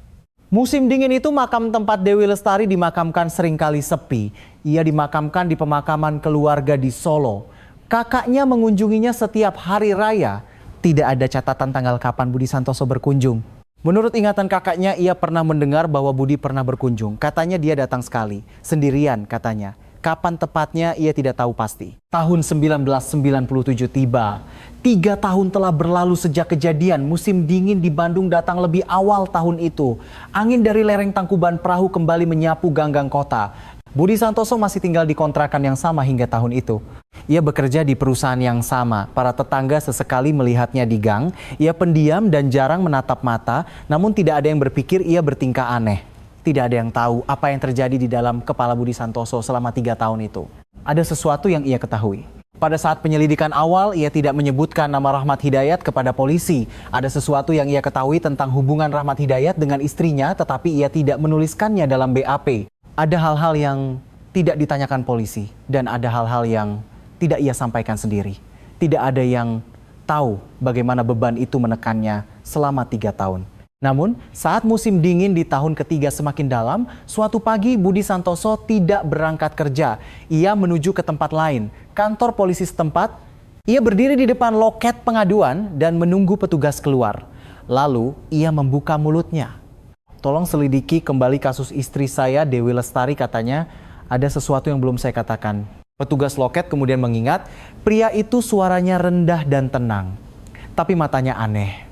Musim dingin itu makam tempat Dewi Lestari dimakamkan seringkali sepi. Ia dimakamkan di pemakaman keluarga di Solo. Kakaknya mengunjunginya setiap hari raya. Tidak ada catatan tanggal kapan Budi Santoso berkunjung. Menurut ingatan kakaknya, ia pernah mendengar bahwa Budi pernah berkunjung. Katanya dia datang sekali, sendirian katanya. Kapan tepatnya ia tidak tahu pasti. Tahun 1997 tiba. 3 tahun telah berlalu sejak kejadian. Musim dingin di Bandung datang lebih awal tahun itu. Angin dari lereng Tangkuban Perahu kembali menyapu ganggang kota. Budi Santoso masih tinggal di kontrakan yang sama hingga tahun itu. Ia bekerja di perusahaan yang sama. Para tetangga sesekali melihatnya di gang. Ia pendiam dan jarang menatap mata, namun tidak ada yang berpikir ia bertingkah aneh. Tidak ada yang tahu apa yang terjadi di dalam kepala Budi Santoso selama 3 tahun itu. Ada sesuatu yang ia ketahui. Pada saat penyelidikan awal, ia tidak menyebutkan nama Rahmat Hidayat kepada polisi. Ada sesuatu yang ia ketahui tentang hubungan Rahmat Hidayat dengan istrinya, tetapi ia tidak menuliskannya dalam BAP. Ada hal-hal yang tidak ditanyakan polisi, dan ada hal-hal yang tidak ia sampaikan sendiri. Tidak ada yang tahu bagaimana beban itu menekannya selama 3 tahun. Namun, saat musim dingin di tahun ketiga semakin dalam, suatu pagi Budi Santoso tidak berangkat kerja. Ia menuju ke tempat lain, kantor polisi setempat. Ia berdiri di depan loket pengaduan dan menunggu petugas keluar. Lalu, ia membuka mulutnya. Tolong selidiki kembali kasus istri saya, Dewi Lestari, katanya. Ada sesuatu yang belum saya katakan. Petugas loket kemudian mengingat, pria itu suaranya rendah dan tenang. Tapi matanya aneh.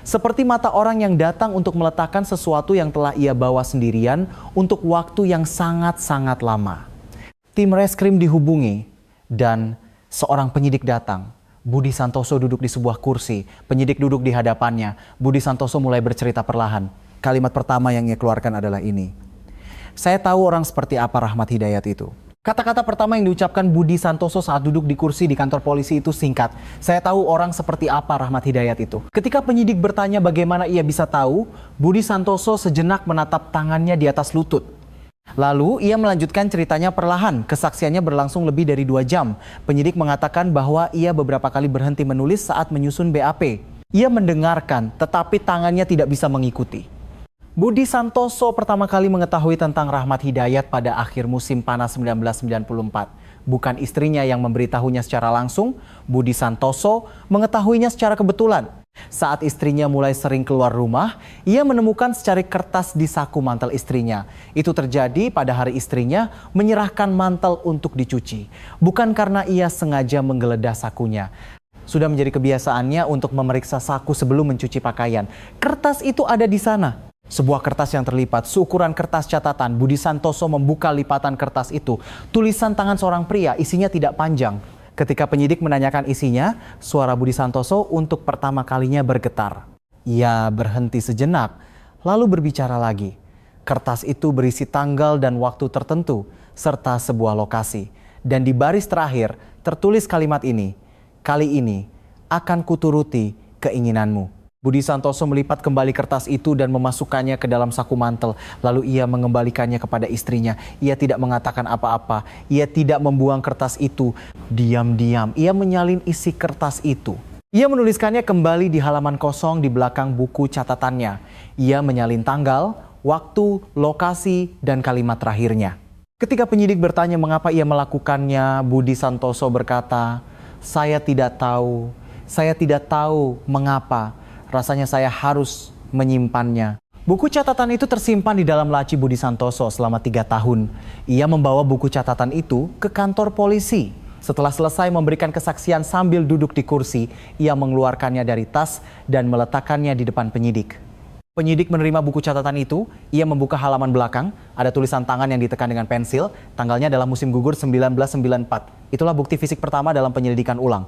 Seperti mata orang yang datang untuk meletakkan sesuatu yang telah ia bawa sendirian untuk waktu yang sangat-sangat lama. Tim reskrim dihubungi dan seorang penyidik datang. Budi Santoso duduk di sebuah kursi. Penyidik duduk di hadapannya. Budi Santoso mulai bercerita perlahan. Kalimat pertama yang ia keluarkan adalah ini. Saya tahu orang seperti apa Rahmat Hidayat itu. Kata-kata pertama yang diucapkan Budi Santoso saat duduk di kursi di kantor polisi itu singkat. Saya tahu orang seperti apa Rahmat Hidayat itu. Ketika penyidik bertanya bagaimana ia bisa tahu, Budi Santoso sejenak menatap tangannya di atas lutut. Lalu ia melanjutkan ceritanya perlahan. Kesaksiannya berlangsung lebih dari 2 jam. Penyidik mengatakan bahwa ia beberapa kali berhenti menulis saat menyusun BAP. Ia mendengarkan, tetapi tangannya tidak bisa mengikuti. Budi Santoso pertama kali mengetahui tentang Rahmat Hidayat pada akhir musim panas 1994. Bukan istrinya yang memberitahunya secara langsung, Budi Santoso mengetahuinya secara kebetulan. Saat istrinya mulai sering keluar rumah, ia menemukan secari kertas di saku mantel istrinya. Itu terjadi pada hari istrinya menyerahkan mantel untuk dicuci. Bukan karena ia sengaja menggeledah sakunya. Sudah menjadi kebiasaannya untuk memeriksa saku sebelum mencuci pakaian. Kertas itu ada di sana. Sebuah kertas yang terlipat, seukuran kertas catatan. Budi Santoso membuka lipatan kertas itu. Tulisan tangan seorang pria, isinya tidak panjang. Ketika penyidik menanyakan isinya, suara Budi Santoso untuk pertama kalinya bergetar. Ia berhenti sejenak, lalu berbicara lagi. Kertas itu berisi tanggal dan waktu tertentu, serta sebuah lokasi. Dan di baris terakhir, tertulis kalimat ini. Kali ini, akan kuturuti keinginanmu. Budi Santoso melipat kembali kertas itu dan memasukkannya ke dalam saku mantel. Lalu ia mengembalikannya kepada istrinya. Ia tidak mengatakan apa-apa. Ia tidak membuang kertas itu. Diam-diam ia menyalin isi kertas itu. Ia menuliskannya kembali di halaman kosong di belakang buku catatannya. Ia menyalin tanggal, waktu, lokasi, dan kalimat terakhirnya. Ketika penyidik bertanya mengapa ia melakukannya, Budi Santoso berkata, saya tidak tahu mengapa. Rasanya saya harus menyimpannya. Buku catatan itu tersimpan di dalam laci Budi Santoso selama 3 tahun. Ia membawa buku catatan itu ke kantor polisi. Setelah selesai memberikan kesaksian sambil duduk di kursi, ia mengeluarkannya dari tas dan meletakkannya di depan penyidik. Penyidik menerima buku catatan itu, ia membuka halaman belakang, ada tulisan tangan yang ditekan dengan pensil, tanggalnya adalah musim gugur 1994. Itulah bukti fisik pertama dalam penyelidikan ulang.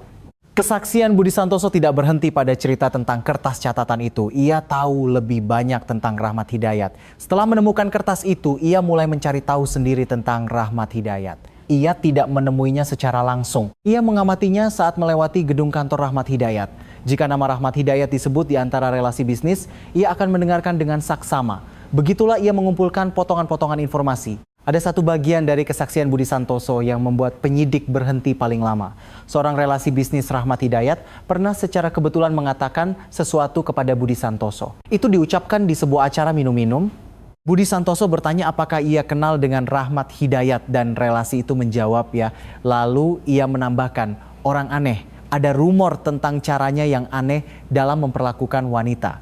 Kesaksian Budi Santoso tidak berhenti pada cerita tentang kertas catatan itu. Ia tahu lebih banyak tentang Rahmat Hidayat. Setelah menemukan kertas itu, ia mulai mencari tahu sendiri tentang Rahmat Hidayat. Ia tidak menemuinya secara langsung. Ia mengamatinya saat melewati gedung kantor Rahmat Hidayat. Jika nama Rahmat Hidayat disebut di antara relasi bisnis, ia akan mendengarkan dengan saksama. Begitulah ia mengumpulkan potongan-potongan informasi. Ada satu bagian dari kesaksian Budi Santoso yang membuat penyidik berhenti paling lama. Seorang relasi bisnis Rahmat Hidayat pernah secara kebetulan mengatakan sesuatu kepada Budi Santoso. Itu diucapkan di sebuah acara minum-minum. Budi Santoso bertanya apakah ia kenal dengan Rahmat Hidayat dan relasi itu menjawab ya. Lalu ia menambahkan, orang aneh, ada rumor tentang caranya yang aneh dalam memperlakukan wanita.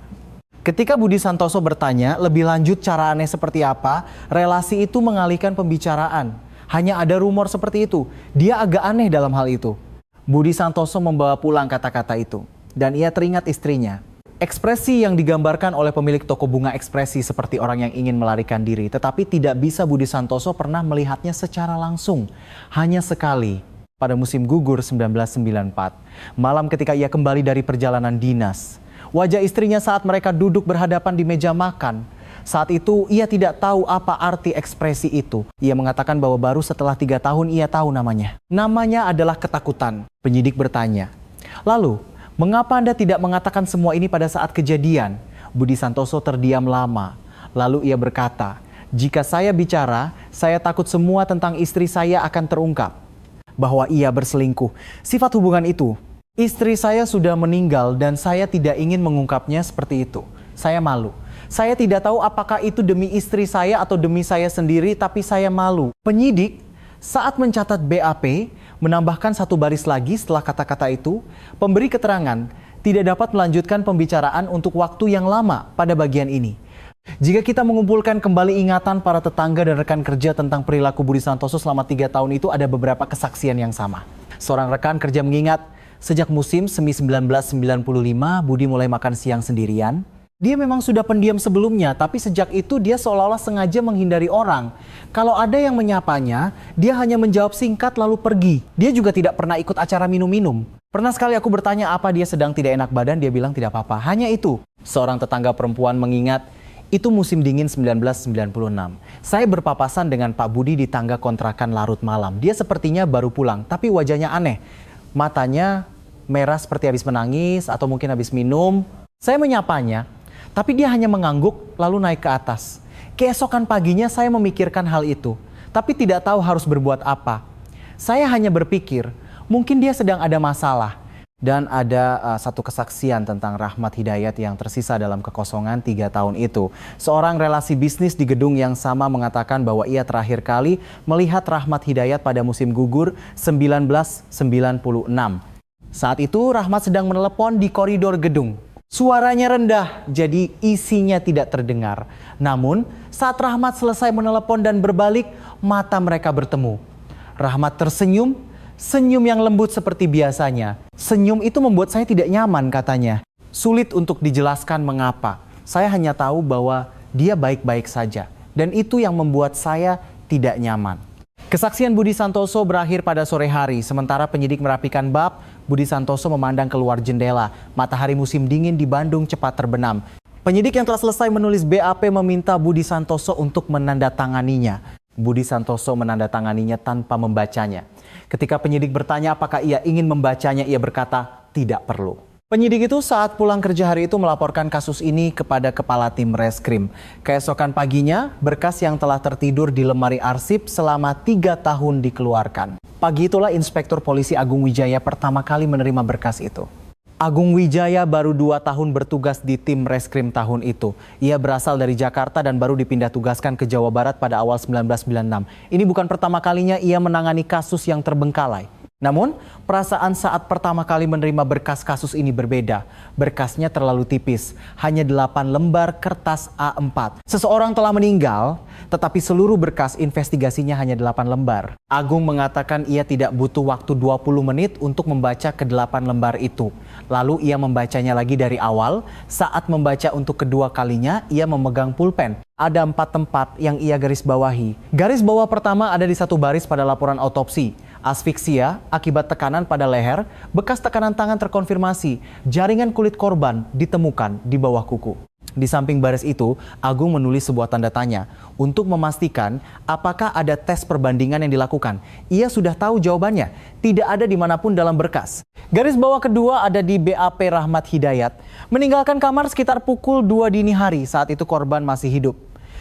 Ketika Budi Santoso bertanya lebih lanjut cara aneh seperti apa, relasi itu mengalihkan pembicaraan. Hanya ada rumor seperti itu. Dia agak aneh dalam hal itu. Budi Santoso membawa pulang kata-kata itu. Dan ia teringat istrinya. Ekspresi yang digambarkan oleh pemilik toko bunga ekspresi seperti orang yang ingin melarikan diri. Tetapi tidak bisa Budi Santoso pernah melihatnya secara langsung. Hanya sekali pada musim gugur 1994. Malam ketika ia kembali dari perjalanan dinas. Wajah istrinya saat mereka duduk berhadapan di meja makan. Saat itu ia tidak tahu apa arti ekspresi itu. Ia mengatakan bahwa baru setelah 3 tahun ia tahu namanya. Namanya adalah ketakutan. Penyidik bertanya, lalu mengapa Anda tidak mengatakan semua ini pada saat kejadian? Budi Santoso terdiam lama. Lalu ia berkata, jika saya bicara, saya takut semua tentang istri saya akan terungkap. Bahwa ia berselingkuh. Sifat hubungan itu Istri saya sudah meninggal dan saya tidak ingin mengungkapnya seperti itu. Saya malu. Saya tidak tahu apakah itu demi istri saya atau demi saya sendiri, tapi saya malu. Penyidik saat mencatat BAP menambahkan satu baris lagi setelah kata-kata itu, pemberi keterangan tidak dapat melanjutkan pembicaraan untuk waktu yang lama pada bagian ini. Jika kita mengumpulkan kembali ingatan para tetangga dan rekan kerja tentang perilaku Budi Santoso selama 3 tahun itu, ada beberapa kesaksian yang sama. Seorang rekan kerja mengingat, sejak musim semi 1995, Budi mulai makan siang sendirian. Dia memang sudah pendiam sebelumnya, tapi sejak itu dia seolah-olah sengaja menghindari orang. Kalau ada yang menyapanya, dia hanya menjawab singkat lalu pergi. Dia juga tidak pernah ikut acara minum-minum. Pernah sekali aku bertanya apa dia sedang tidak enak badan, dia bilang tidak apa-apa. Hanya itu. Seorang tetangga perempuan mengingat, itu musim dingin 1996. Saya berpapasan dengan Pak Budi di tangga kontrakan larut malam. Dia sepertinya baru pulang, tapi wajahnya aneh. Matanya merah seperti habis menangis atau mungkin habis minum. Saya menyapanya, tapi dia hanya mengangguk lalu naik ke atas. Keesokan paginya saya memikirkan hal itu, tapi tidak tahu harus berbuat apa. Saya hanya berpikir, mungkin dia sedang ada masalah. Dan ada satu kesaksian tentang Rahmat Hidayat yang tersisa dalam kekosongan 3 tahun itu. Seorang relasi bisnis di gedung yang sama mengatakan bahwa ia terakhir kali melihat Rahmat Hidayat pada musim gugur 1996. Saat itu Rahmat sedang menelepon di koridor gedung. Suaranya rendah, jadi isinya tidak terdengar. Namun, saat Rahmat selesai menelepon dan berbalik, mata mereka bertemu. Rahmat tersenyum, senyum yang lembut seperti biasanya. Senyum itu membuat saya tidak nyaman, katanya. Sulit untuk dijelaskan mengapa. Saya hanya tahu bahwa dia baik-baik saja. Dan itu yang membuat saya tidak nyaman. Kesaksian Budi Santoso berakhir pada sore hari. Sementara penyidik merapikan bab, Budi Santoso memandang keluar jendela. Matahari musim dingin di Bandung cepat terbenam. Penyidik yang telah selesai menulis BAP meminta Budi Santoso untuk menandatanganinya. Budi Santoso menandatanganinya tanpa membacanya. Ketika penyidik bertanya apakah ia ingin membacanya, ia berkata tidak perlu. Penyidik itu saat pulang kerja hari itu melaporkan kasus ini kepada Kepala Tim Reskrim. Keesokan paginya, berkas yang telah tertidur di lemari arsip selama 3 tahun dikeluarkan. Pagi itulah Inspektur Polisi Agung Wijaya pertama kali menerima berkas itu. Agung Wijaya baru 2 tahun bertugas di Tim Reskrim tahun itu. Ia berasal dari Jakarta dan baru dipindah tugaskan ke Jawa Barat pada awal 1996. Ini bukan pertama kalinya ia menangani kasus yang terbengkalai. Namun, perasaan saat pertama kali menerima berkas kasus ini berbeda. Berkasnya terlalu tipis, hanya 8 lembar kertas A4. Seseorang telah meninggal, tetapi seluruh berkas investigasinya hanya 8 lembar. Agung mengatakan ia tidak butuh waktu 20 menit untuk membaca ke-8 lembar itu. Lalu ia membacanya lagi dari awal. Saat membaca untuk kedua kalinya, ia memegang pulpen. Ada 4 tempat yang ia garis bawahi. Garis bawah pertama ada di satu baris pada laporan autopsi. Asfiksia akibat tekanan pada leher, bekas tekanan tangan terkonfirmasi, jaringan kulit korban ditemukan di bawah kuku. Di samping baris itu, Agung menulis sebuah tanda tanya untuk memastikan apakah ada tes perbandingan yang dilakukan. Ia sudah tahu jawabannya, tidak ada dimanapun dalam berkas. Garis bawah kedua ada di BAP Rahmat Hidayat, meninggalkan kamar sekitar pukul 2 dini hari, saat itu korban masih hidup.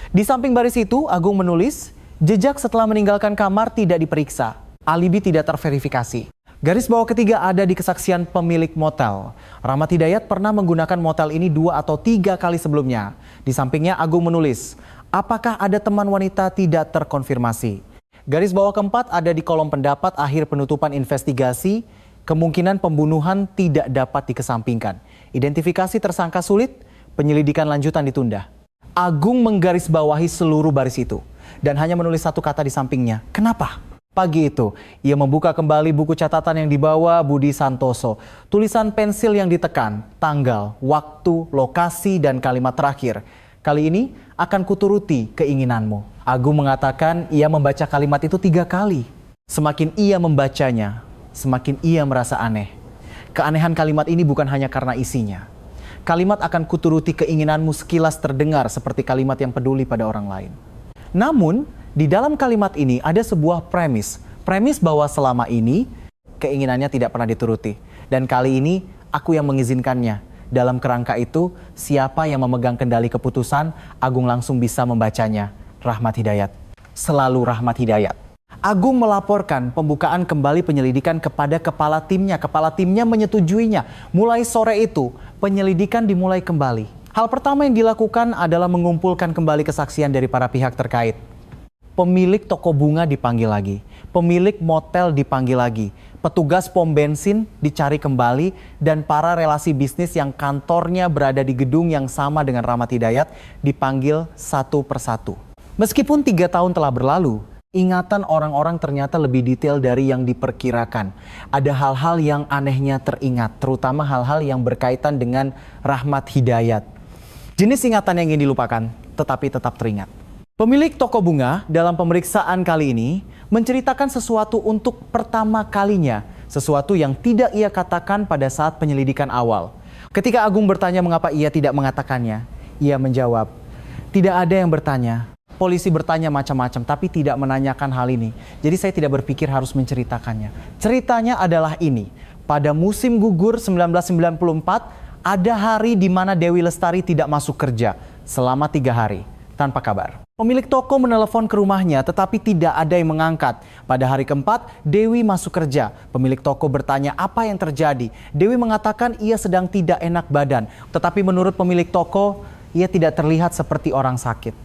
Di samping baris itu, Agung menulis, jejak setelah meninggalkan kamar tidak diperiksa. Alibi tidak terverifikasi. Garis bawah ketiga ada di kesaksian pemilik motel. Rahmat Hidayat pernah menggunakan motel ini 2 atau 3 kali sebelumnya. Di sampingnya Agung menulis, apakah ada teman wanita tidak terkonfirmasi. Garis bawah keempat ada di kolom pendapat akhir penutupan investigasi. Kemungkinan pembunuhan tidak dapat dikesampingkan. Identifikasi tersangka sulit, penyelidikan lanjutan ditunda. Agung menggarisbawahi seluruh baris itu dan hanya menulis satu kata di sampingnya. Kenapa? Pagi itu, ia membuka kembali buku catatan yang dibawa Budi Santoso. Tulisan pensil yang ditekan, tanggal, waktu, lokasi, dan kalimat terakhir. Kali ini akan kuturuti keinginanmu. Agung mengatakan ia membaca kalimat itu 3 kali. Semakin ia membacanya, semakin ia merasa aneh. Keanehan kalimat ini bukan hanya karena isinya. Kalimat akan kuturuti keinginanmu sekilas terdengar seperti kalimat yang peduli pada orang lain. Namun, di dalam kalimat ini ada sebuah premis. Premis bahwa selama ini keinginannya tidak pernah dituruti. Dan kali ini aku yang mengizinkannya. Dalam kerangka itu, siapa yang memegang kendali keputusan, Agung langsung bisa membacanya. Rahmat Hidayat. Selalu Rahmat Hidayat. Agung melaporkan pembukaan kembali penyelidikan kepada kepala timnya. Kepala timnya menyetujuinya. Mulai sore itu, penyelidikan dimulai kembali. Hal pertama yang dilakukan adalah mengumpulkan kembali kesaksian dari para pihak terkait. Pemilik toko bunga dipanggil lagi, pemilik motel dipanggil lagi, petugas pom bensin dicari kembali, dan para relasi bisnis yang kantornya berada di gedung yang sama dengan Rahmat Hidayat dipanggil satu persatu. Meskipun 3 tahun telah berlalu, ingatan orang-orang ternyata lebih detail dari yang diperkirakan. Ada hal-hal yang anehnya teringat, terutama hal-hal yang berkaitan dengan Rahmat Hidayat. Jenis ingatan yang ingin dilupakan, tetapi tetap teringat. Pemilik toko bunga dalam pemeriksaan kali ini menceritakan sesuatu untuk pertama kalinya, sesuatu yang tidak ia katakan pada saat penyelidikan awal. Ketika Agung bertanya mengapa ia tidak mengatakannya, ia menjawab, "Tidak ada yang bertanya. Polisi bertanya macam-macam tapi tidak menanyakan hal ini. Jadi saya tidak berpikir harus menceritakannya." Ceritanya adalah ini. Pada musim gugur 1994, ada hari di mana Dewi Lestari tidak masuk kerja selama 3 hari tanpa kabar. Pemilik toko menelepon ke rumahnya tetapi tidak ada yang mengangkat. Pada hari keempat, Dewi masuk kerja. Pemilik toko bertanya apa yang terjadi. Dewi mengatakan ia sedang tidak enak badan. Tetapi menurut pemilik toko, ia tidak terlihat seperti orang sakit.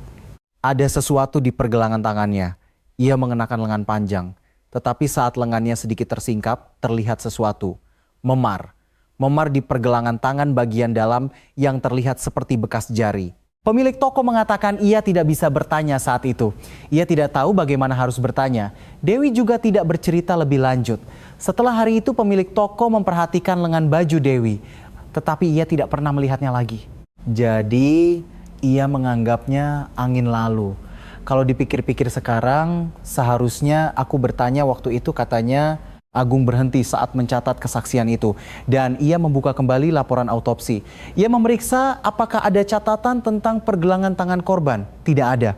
Ada sesuatu di pergelangan tangannya. Ia mengenakan lengan panjang. Tetapi saat lengannya sedikit tersingkap, terlihat sesuatu. Memar. Memar di pergelangan tangan bagian dalam yang terlihat seperti bekas jari. Pemilik toko mengatakan ia tidak bisa bertanya saat itu. Ia tidak tahu bagaimana harus bertanya. Dewi juga tidak bercerita lebih lanjut. Setelah hari itu pemilik toko memperhatikan lengan baju Dewi. Tetapi ia tidak pernah melihatnya lagi. Jadi ia menganggapnya angin lalu. Kalau dipikir-pikir sekarang, seharusnya aku bertanya waktu itu, katanya Agung berhenti saat mencatat kesaksian itu. Dan ia membuka kembali laporan autopsi. Ia memeriksa apakah ada catatan tentang pergelangan tangan korban. Tidak ada.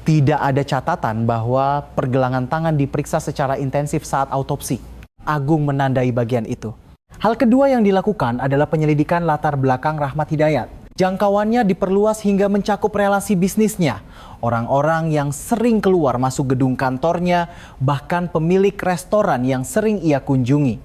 Tidak ada catatan bahwa pergelangan tangan diperiksa secara intensif saat autopsi. Agung menandai bagian itu. Hal kedua yang dilakukan adalah penyelidikan latar belakang Rahmat Hidayat. Jangkauannya diperluas hingga mencakup relasi bisnisnya. Orang-orang yang sering keluar masuk gedung kantornya, bahkan pemilik restoran yang sering ia kunjungi.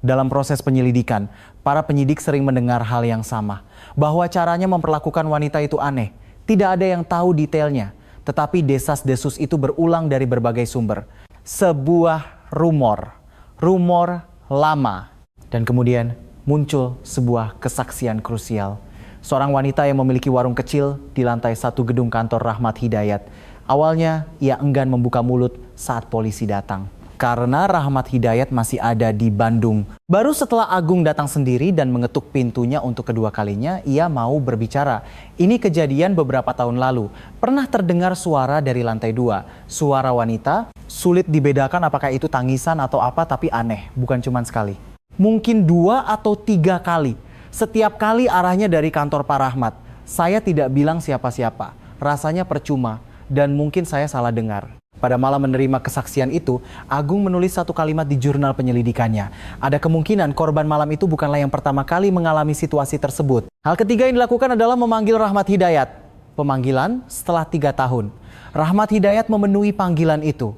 Dalam proses penyelidikan, para penyidik sering mendengar hal yang sama. Bahwa caranya memperlakukan wanita itu aneh. Tidak ada yang tahu detailnya. Tetapi desas-desus itu berulang dari berbagai sumber. Sebuah rumor. Rumor lama. Dan kemudian muncul sebuah kesaksian krusial. Seorang wanita yang memiliki warung kecil di lantai 1 gedung kantor Rahmat Hidayat. Awalnya ia enggan membuka mulut saat polisi datang. Karena Rahmat Hidayat masih ada di Bandung. Baru setelah Agung datang sendiri dan mengetuk pintunya untuk kedua kalinya, ia mau berbicara. Ini kejadian beberapa tahun lalu. Pernah terdengar suara dari lantai 2. Suara wanita, sulit dibedakan apakah itu tangisan atau apa, tapi aneh, bukan cuma sekali. Mungkin 2 atau 3 kali. Setiap kali arahnya dari kantor Pak Rahmat. Saya tidak bilang siapa-siapa. Rasanya percuma dan mungkin saya salah dengar. Pada malam menerima kesaksian itu, Agung menulis satu kalimat di jurnal penyelidikannya. Ada kemungkinan korban malam itu bukanlah yang pertama kali mengalami situasi tersebut. Hal ketiga yang dilakukan adalah memanggil Rahmat Hidayat. Pemanggilan setelah 3 tahun. Rahmat Hidayat memenuhi panggilan itu.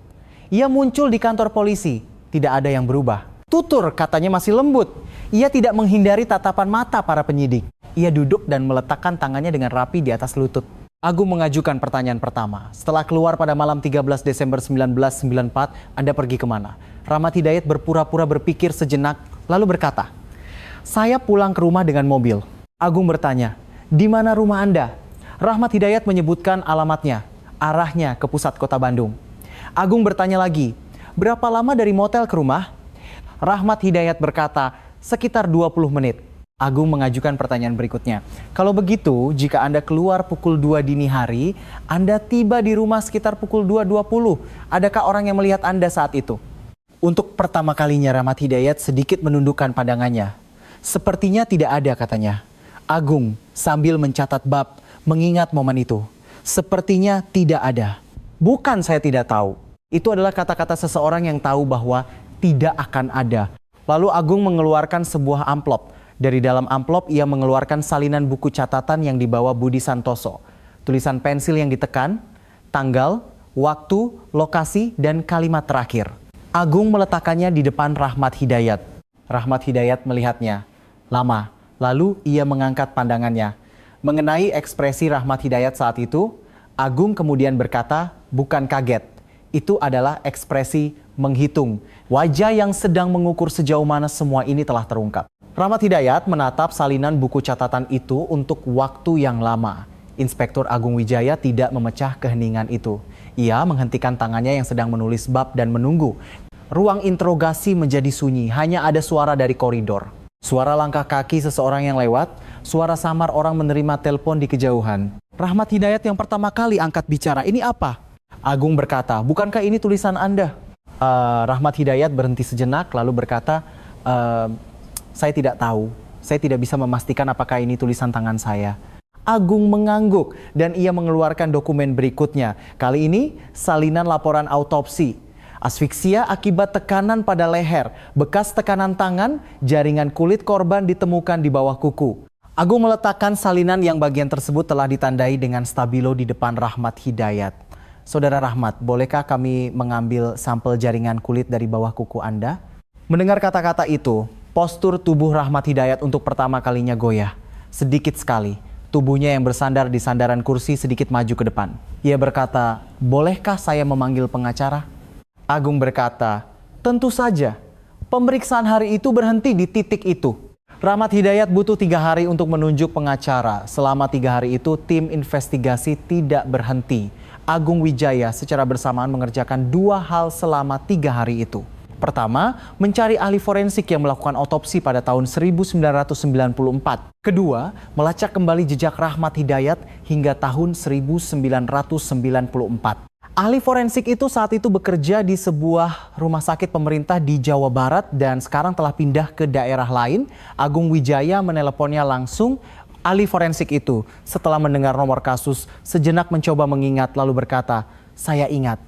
Ia muncul di kantor polisi. Tidak ada yang berubah. Tutur katanya masih lembut. Ia tidak menghindari tatapan mata para penyidik. Ia duduk dan meletakkan tangannya dengan rapi di atas lutut. Agung mengajukan pertanyaan pertama. Setelah keluar pada malam 13 Desember 1994, Anda pergi kemana? Rahmat Hidayat berpura-pura berpikir sejenak, lalu berkata, "Saya pulang ke rumah dengan mobil." Agung bertanya, "Di mana rumah Anda?" Rahmat Hidayat menyebutkan alamatnya, arahnya ke pusat kota Bandung. Agung bertanya lagi, "Berapa lama dari motel ke rumah?" Rahmat Hidayat berkata, "Sekitar 20 menit." Agung mengajukan pertanyaan berikutnya. "Kalau begitu, jika Anda keluar pukul 2 dini hari, Anda tiba di rumah sekitar pukul 2.20. Adakah orang yang melihat Anda saat itu?" Untuk pertama kalinya Rahmat Hidayat sedikit menundukkan pandangannya. "Sepertinya tidak ada," katanya. Agung sambil mencatat bab mengingat momen itu. "Sepertinya tidak ada." Bukan saya tidak tahu. Itu adalah kata-kata seseorang yang tahu bahwa tidak akan ada. Lalu Agung mengeluarkan sebuah amplop. Dari dalam amplop ia mengeluarkan salinan buku catatan yang dibawa Budi Santoso. Tulisan pensil yang ditekan, tanggal, waktu, lokasi, dan kalimat terakhir. Agung meletakkannya di depan Rahmat Hidayat. Rahmat Hidayat melihatnya lama, lalu ia mengangkat pandangannya. Mengenai ekspresi Rahmat Hidayat saat itu, Agung kemudian berkata, bukan kaget. Itu adalah ekspresi menghitung. Wajah yang sedang mengukur sejauh mana semua ini telah terungkap. Rahmat Hidayat menatap salinan buku catatan itu untuk waktu yang lama. Inspektur Agung Wijaya tidak memecah keheningan itu. Ia menghentikan tangannya yang sedang menulis bab dan menunggu. Ruang interogasi menjadi sunyi, hanya ada suara dari koridor. Suara langkah kaki seseorang yang lewat, suara samar orang menerima telepon di kejauhan. Rahmat Hidayat yang pertama kali angkat bicara, ini apa? Agung berkata, bukankah ini tulisan Anda? Rahmat Hidayat berhenti sejenak lalu berkata, saya tidak tahu, saya tidak bisa memastikan apakah ini tulisan tangan saya. Agung mengangguk dan ia mengeluarkan dokumen berikutnya. Kali ini salinan laporan autopsi. Asfiksia akibat tekanan pada leher, bekas tekanan tangan, jaringan kulit korban ditemukan di bawah kuku. Agung meletakkan salinan yang bagian tersebut telah ditandai dengan stabilo di depan Rahmat Hidayat. Saudara Rahmat, bolehkah kami mengambil sampel jaringan kulit dari bawah kuku Anda? Mendengar kata-kata itu, postur tubuh Rahmat Hidayat untuk pertama kalinya goyah. Sedikit sekali. Tubuhnya yang bersandar di sandaran kursi sedikit maju ke depan. Ia berkata, bolehkah saya memanggil pengacara? Agung berkata, tentu saja. Pemeriksaan hari itu berhenti di titik itu. Rahmat Hidayat butuh 3 hari untuk menunjuk pengacara. Selama 3 hari itu, tim investigasi tidak berhenti. Agung Wijaya secara bersamaan mengerjakan 2 hal selama 3 hari itu. Pertama, mencari ahli forensik yang melakukan otopsi pada tahun 1994. Kedua, melacak kembali jejak Rahmat Hidayat hingga tahun 1994. Ahli forensik itu saat itu bekerja di sebuah rumah sakit pemerintah di Jawa Barat dan sekarang telah pindah ke daerah lain. Agung Wijaya meneleponnya langsung. Ahli forensik itu setelah mendengar nomor kasus sejenak mencoba mengingat lalu berkata, saya ingat.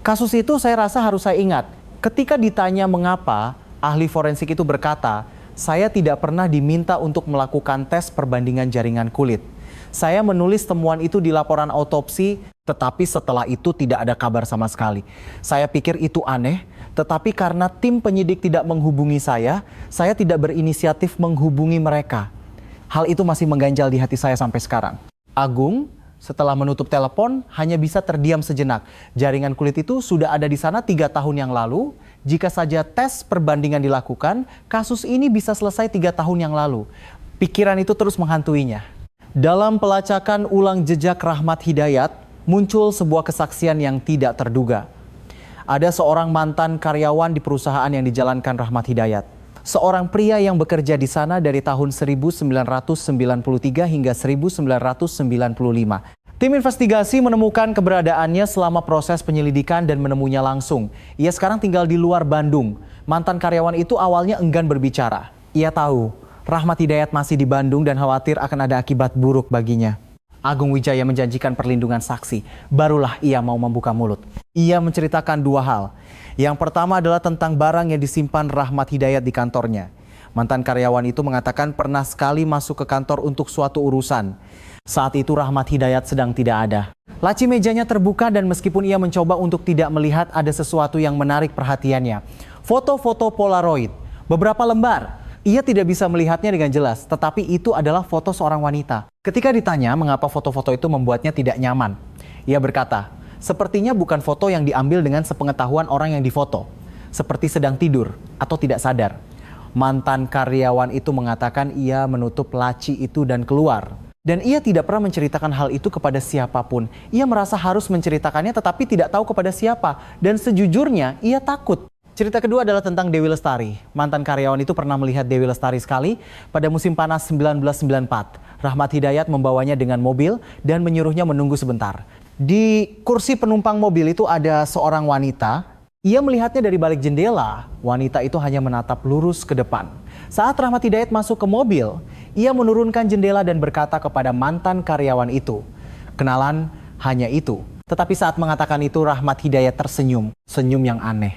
Kasus itu saya rasa harus saya ingat. Ketika ditanya mengapa, ahli forensik itu berkata, saya tidak pernah diminta untuk melakukan tes perbandingan jaringan kulit. Saya menulis temuan itu di laporan autopsi, tetapi setelah itu tidak ada kabar sama sekali. Saya pikir itu aneh, tetapi karena tim penyidik tidak menghubungi saya tidak berinisiatif menghubungi mereka. Hal itu masih mengganjal di hati saya sampai sekarang. Agung setelah menutup telepon hanya bisa terdiam sejenak. Jaringan kulit itu sudah ada di sana 3 tahun yang lalu. Jika saja tes perbandingan dilakukan, kasus ini bisa selesai 3 tahun yang lalu. Pikiran itu terus menghantuinya. Dalam pelacakan ulang jejak Rahmat Hidayat, muncul sebuah kesaksian yang tidak terduga. Ada seorang mantan karyawan di perusahaan yang dijalankan Rahmat Hidayat. Seorang pria yang bekerja di sana dari tahun 1993 hingga 1995. Tim investigasi menemukan keberadaannya selama proses penyelidikan dan menemunya langsung. Ia sekarang tinggal di luar Bandung. Mantan karyawan itu awalnya enggan berbicara. Ia tahu Rahmat Hidayat masih di Bandung dan khawatir akan ada akibat buruk baginya. Agung Wijaya menjanjikan perlindungan saksi. Barulah ia mau membuka mulut. Ia menceritakan 2 hal. Yang pertama adalah tentang barang yang disimpan Rahmat Hidayat di kantornya. Mantan karyawan itu mengatakan pernah sekali masuk ke kantor untuk suatu urusan. Saat itu Rahmat Hidayat sedang tidak ada. Laci mejanya terbuka dan meskipun ia mencoba untuk tidak melihat, ada sesuatu yang menarik perhatiannya. Foto-foto Polaroid, beberapa lembar. Ia tidak bisa melihatnya dengan jelas, tetapi itu adalah foto seorang wanita. Ketika ditanya mengapa foto-foto itu membuatnya tidak nyaman, ia berkata, sepertinya bukan foto yang diambil dengan sepengetahuan orang yang difoto, seperti sedang tidur atau tidak sadar. Mantan karyawan itu mengatakan ia menutup laci itu dan keluar. Dan ia tidak pernah menceritakan hal itu kepada siapapun. Ia merasa harus menceritakannya tetapi tidak tahu kepada siapa. Dan sejujurnya ia takut. Cerita kedua adalah tentang Dewi Lestari. Mantan karyawan itu pernah melihat Dewi Lestari sekali pada musim panas 1994. Rahmat Hidayat membawanya dengan mobil dan menyuruhnya menunggu sebentar. Di kursi penumpang mobil itu ada seorang wanita. Ia melihatnya dari balik jendela. Wanita itu hanya menatap lurus ke depan. Saat Rahmat Hidayat masuk ke mobil, ia menurunkan jendela dan berkata kepada mantan karyawan itu, kenalan hanya itu. Tetapi saat mengatakan itu Rahmat Hidayat tersenyum. Senyum yang aneh.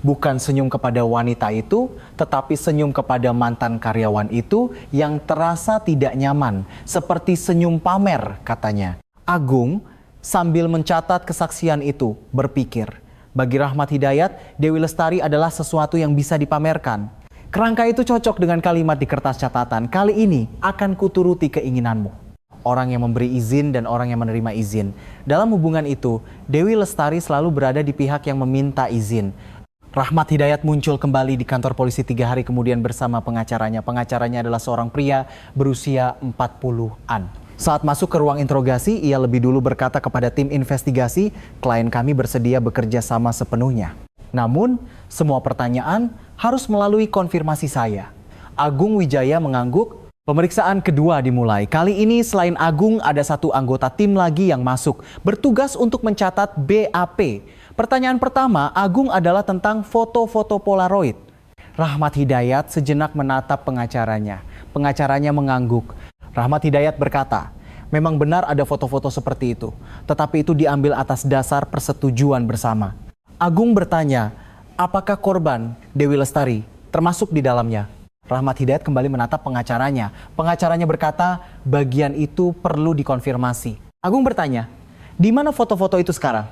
Bukan senyum kepada wanita itu, tetapi senyum kepada mantan karyawan itu yang terasa tidak nyaman. Seperti senyum pamer katanya. Agung sambil mencatat kesaksian itu, berpikir, bagi Rahmat Hidayat, Dewi Lestari adalah sesuatu yang bisa dipamerkan. Kerangka itu cocok dengan kalimat di kertas catatan, kali ini akan kuturuti keinginanmu. Orang yang memberi izin dan orang yang menerima izin. Dalam hubungan itu, Dewi Lestari selalu berada di pihak yang meminta izin. Rahmat Hidayat muncul kembali di kantor polisi 3 hari kemudian bersama pengacaranya. Pengacaranya adalah seorang pria berusia 40-an. Saat masuk ke ruang interogasi, ia lebih dulu berkata kepada tim investigasi, klien kami bersedia bekerja sama sepenuhnya. Namun, semua pertanyaan harus melalui konfirmasi saya. Agung Wijaya mengangguk. Pemeriksaan kedua dimulai. Kali ini selain Agung, ada satu anggota tim lagi yang masuk, bertugas untuk mencatat BAP. Pertanyaan pertama, Agung adalah tentang foto-foto Polaroid. Rahmat Hidayat sejenak menatap pengacaranya. Pengacaranya mengangguk. Rahmat Hidayat berkata, memang benar ada foto-foto seperti itu, tetapi itu diambil atas dasar persetujuan bersama. Agung bertanya, apakah korban Dewi Lestari termasuk di dalamnya? Rahmat Hidayat kembali menatap pengacaranya. Pengacaranya berkata, bagian itu perlu dikonfirmasi. Agung bertanya, di mana foto-foto itu sekarang?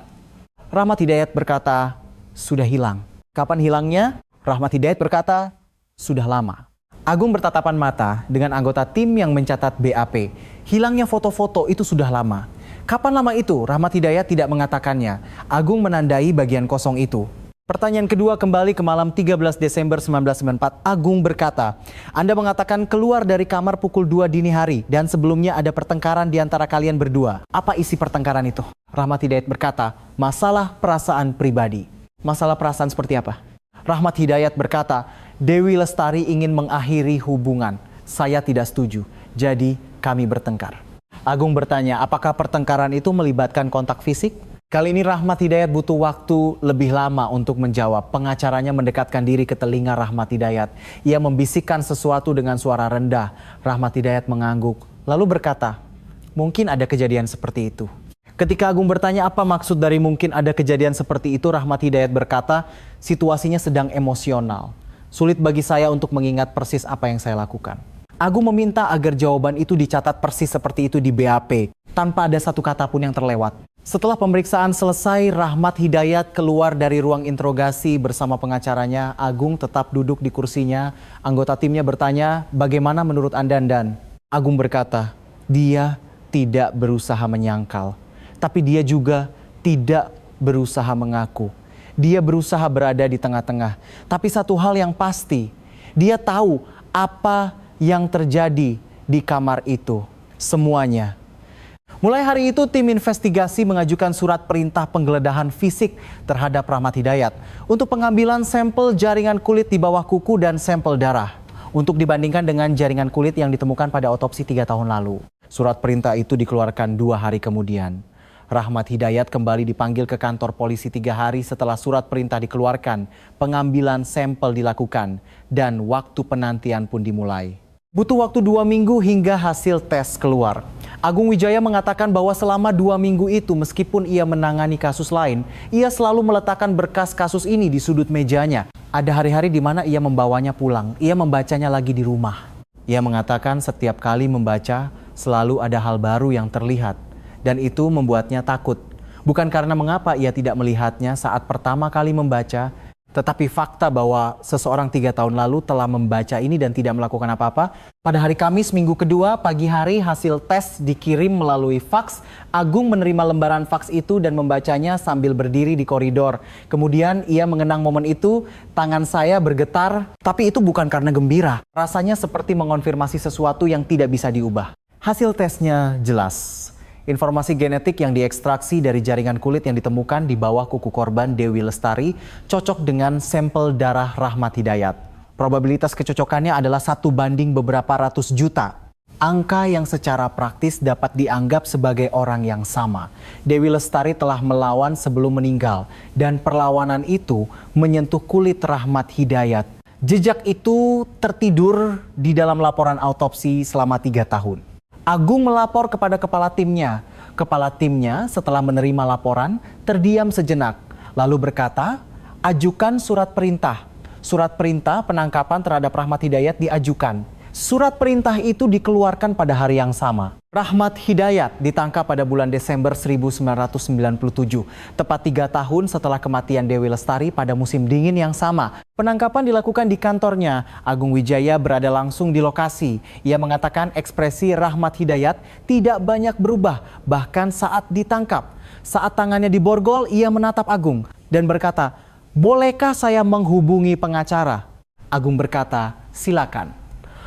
Rahmat Hidayat berkata, sudah hilang. Kapan hilangnya? Rahmat Hidayat berkata, sudah lama. Agung bertatapan mata dengan anggota tim yang mencatat BAP. Hilangnya foto-foto itu sudah lama. Kapan lama itu? Rahmat Hidayat tidak mengatakannya. Agung menandai bagian kosong itu. Pertanyaan kedua kembali ke malam 13 Desember 1994. Agung berkata, Anda mengatakan keluar dari kamar pukul 2 dini hari dan sebelumnya ada pertengkaran di antara kalian berdua. Apa isi pertengkaran itu? Rahmat Hidayat berkata, masalah perasaan pribadi. Masalah perasaan seperti apa? Rahmat Hidayat berkata, Dewi Lestari ingin mengakhiri hubungan. Saya tidak setuju, jadi kami bertengkar. Agung bertanya, apakah pertengkaran itu melibatkan kontak fisik? Kali ini Rahmat Hidayat butuh waktu lebih lama untuk menjawab. Pengacaranya mendekatkan diri ke telinga Rahmat Hidayat. Ia membisikkan sesuatu dengan suara rendah. Rahmat Hidayat mengangguk, lalu berkata, mungkin ada kejadian seperti itu. Ketika Agung bertanya apa maksud dari mungkin ada kejadian seperti itu, Rahmat Hidayat berkata, situasinya sedang emosional. Sulit bagi saya untuk mengingat persis apa yang saya lakukan. Agung meminta agar jawaban itu dicatat persis seperti itu di BAP, tanpa ada satu kata pun yang terlewat. Setelah pemeriksaan selesai, Rahmat Hidayat keluar dari ruang interogasi bersama pengacaranya. Agung tetap duduk di kursinya. Anggota timnya bertanya, bagaimana menurut Anda, Dan? Agung berkata, dia tidak berusaha menyangkal, tapi dia juga tidak berusaha mengaku. Dia berusaha berada di tengah-tengah. Tapi satu hal yang pasti, dia tahu apa yang terjadi di kamar itu. Semuanya. Mulai hari itu tim investigasi mengajukan surat perintah penggeledahan fisik terhadap Rahmat Hidayat untuk pengambilan sampel jaringan kulit di bawah kuku dan sampel darah untuk dibandingkan dengan jaringan kulit yang ditemukan pada otopsi 3 tahun lalu. Surat perintah itu dikeluarkan 2 hari kemudian. Rahmat Hidayat kembali dipanggil ke kantor polisi 3 hari setelah surat perintah dikeluarkan, pengambilan sampel dilakukan, dan waktu penantian pun dimulai. Butuh waktu 2 minggu hingga hasil tes keluar. Agung Wijaya mengatakan bahwa selama 2 minggu itu meskipun ia menangani kasus lain, ia selalu meletakkan berkas kasus ini di sudut mejanya. Ada hari-hari di mana ia membawanya pulang, ia membacanya lagi di rumah. Ia mengatakan setiap kali membaca selalu ada hal baru yang terlihat. Dan itu membuatnya takut. Bukan karena mengapa ia tidak melihatnya saat pertama kali membaca, tetapi fakta bahwa seseorang 3 tahun lalu telah membaca ini dan tidak melakukan apa-apa. Pada hari Kamis minggu kedua, pagi hari hasil tes dikirim melalui faks. Agung menerima lembaran faks itu dan membacanya sambil berdiri di koridor. Kemudian ia mengenang momen itu, tangan saya bergetar, tapi itu bukan karena gembira. Rasanya seperti mengonfirmasi sesuatu yang tidak bisa diubah. Hasil tesnya jelas. Informasi genetik yang diekstraksi dari jaringan kulit yang ditemukan di bawah kuku korban Dewi Lestari cocok dengan sampel darah Rahmat Hidayat. Probabilitas kecocokannya adalah 1 banding beberapa ratus juta. Angka yang secara praktis dapat dianggap sebagai orang yang sama. Dewi Lestari telah melawan sebelum meninggal dan perlawanan itu menyentuh kulit Rahmat Hidayat. Jejak itu tertidur di dalam laporan autopsi selama 3 tahun. Agung melapor kepada kepala timnya. Kepala timnya setelah menerima laporan terdiam sejenak. Lalu berkata, ajukan surat perintah. Surat perintah penangkapan terhadap Rahmat Hidayat diajukan. Surat perintah itu dikeluarkan pada hari yang sama. Rahmat Hidayat ditangkap pada bulan Desember 1997, tepat 3 tahun setelah kematian Dewi Lestari pada musim dingin yang sama. Penangkapan dilakukan di kantornya. Agung Wijaya berada langsung di lokasi. Ia mengatakan ekspresi Rahmat Hidayat tidak banyak berubah, bahkan saat ditangkap. Saat tangannya diborgol, ia menatap Agung dan berkata, "Bolehkah saya menghubungi pengacara?" Agung berkata, "Silakan."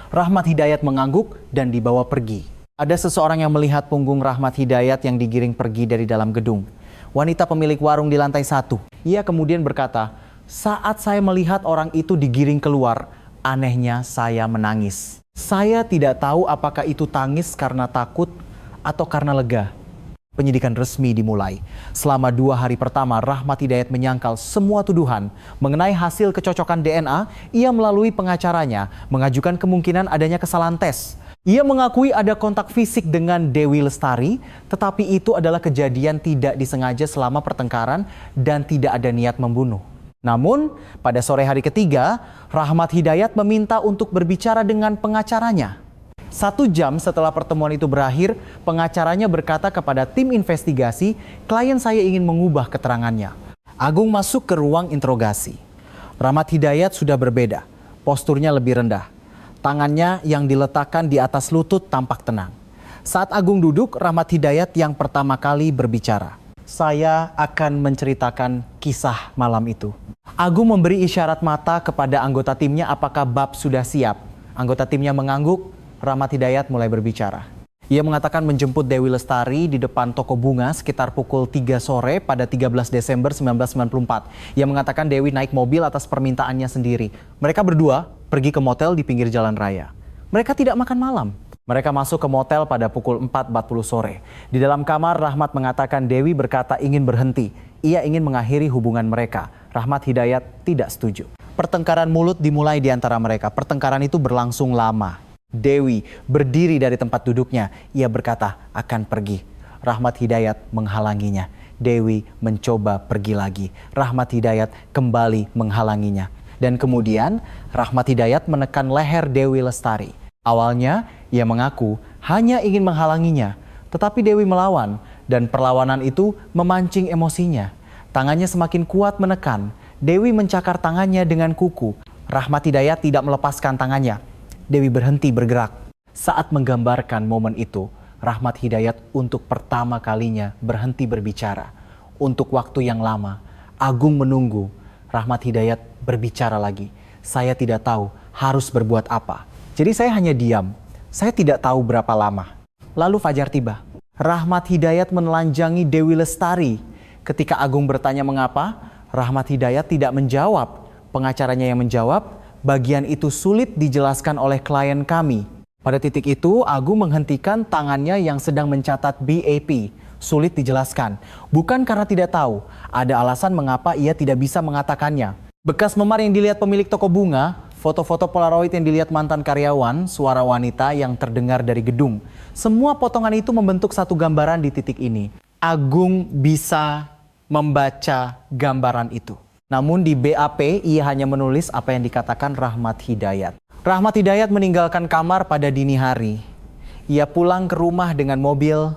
Rahmat Hidayat mengangguk dan dibawa pergi. Ada seseorang yang melihat punggung Rahmat Hidayat yang digiring pergi dari dalam gedung. Wanita pemilik warung di lantai 1. Ia kemudian berkata, "Saat saya melihat orang itu digiring keluar, anehnya saya menangis. Saya tidak tahu apakah itu tangis karena takut atau karena lega." Penyidikan resmi dimulai. Selama 2 hari pertama, Rahmat Hidayat menyangkal semua tuduhan. Mengenai hasil kecocokan DNA, ia melalui pengacaranya mengajukan kemungkinan adanya kesalahan tes. Ia mengakui ada kontak fisik dengan Dewi Lestari, tetapi itu adalah kejadian tidak disengaja selama pertengkaran dan tidak ada niat membunuh. Namun, pada sore hari ketiga, Rahmat Hidayat meminta untuk berbicara dengan pengacaranya. 1 jam setelah pertemuan itu berakhir, pengacaranya berkata kepada tim investigasi, "Klien saya ingin mengubah keterangannya." Agung masuk ke ruang interogasi. Rahmat Hidayat sudah berbeda, posturnya lebih rendah. Tangannya yang diletakkan di atas lutut tampak tenang. Saat Agung duduk, Rahmat Hidayat yang pertama kali berbicara. "Saya akan menceritakan kisah malam itu." Agung memberi isyarat mata kepada anggota timnya apakah bab sudah siap. Anggota timnya mengangguk. Rahmat Hidayat mulai berbicara. Ia mengatakan menjemput Dewi Lestari di depan toko bunga sekitar pukul 3 sore pada 13 Desember 1994. Ia mengatakan Dewi naik mobil atas permintaannya sendiri. Mereka berdua pergi ke motel di pinggir jalan raya. Mereka tidak makan malam. Mereka masuk ke motel pada pukul 4.40 sore. Di dalam kamar, Rahmat mengatakan Dewi berkata ingin berhenti. Ia ingin mengakhiri hubungan mereka. Rahmat Hidayat tidak setuju. Pertengkaran mulut dimulai di antara mereka. Pertengkaran itu berlangsung lama. Dewi berdiri dari tempat duduknya. Ia berkata akan pergi. Rahmat Hidayat menghalanginya. Dewi mencoba pergi lagi. Rahmat Hidayat kembali menghalanginya. Dan kemudian Rahmat Hidayat menekan leher Dewi Lestari. Awalnya ia mengaku hanya ingin menghalanginya. Tetapi Dewi melawan dan perlawanan itu memancing emosinya. Tangannya semakin kuat menekan. Dewi mencakar tangannya dengan kuku. Rahmat Hidayat tidak melepaskan tangannya. Dewi berhenti bergerak. Saat menggambarkan momen itu, Rahmat Hidayat untuk pertama kalinya berhenti berbicara. Untuk waktu yang lama, Agung menunggu Rahmat Hidayat berbicara lagi. "Saya tidak tahu harus berbuat apa. Jadi saya hanya diam. Saya tidak tahu berapa lama." Lalu fajar tiba. Rahmat Hidayat menelanjangi Dewi Lestari. Ketika Agung bertanya mengapa, Rahmat Hidayat tidak menjawab. Pengacaranya yang menjawab, "Bagian itu sulit dijelaskan oleh klien kami." Pada titik itu, Agung menghentikan tangannya yang sedang mencatat BAP. Sulit dijelaskan. Bukan karena tidak tahu, ada alasan mengapa ia tidak bisa mengatakannya. Bekas memar yang dilihat pemilik toko bunga, foto-foto Polaroid yang dilihat mantan karyawan, suara wanita yang terdengar dari gedung. Semua potongan itu membentuk satu gambaran di titik ini. Agung bisa membaca gambaran itu. Namun di BAP ia hanya menulis apa yang dikatakan Rahmat Hidayat. Rahmat Hidayat meninggalkan kamar pada dini hari. Ia pulang ke rumah dengan mobil.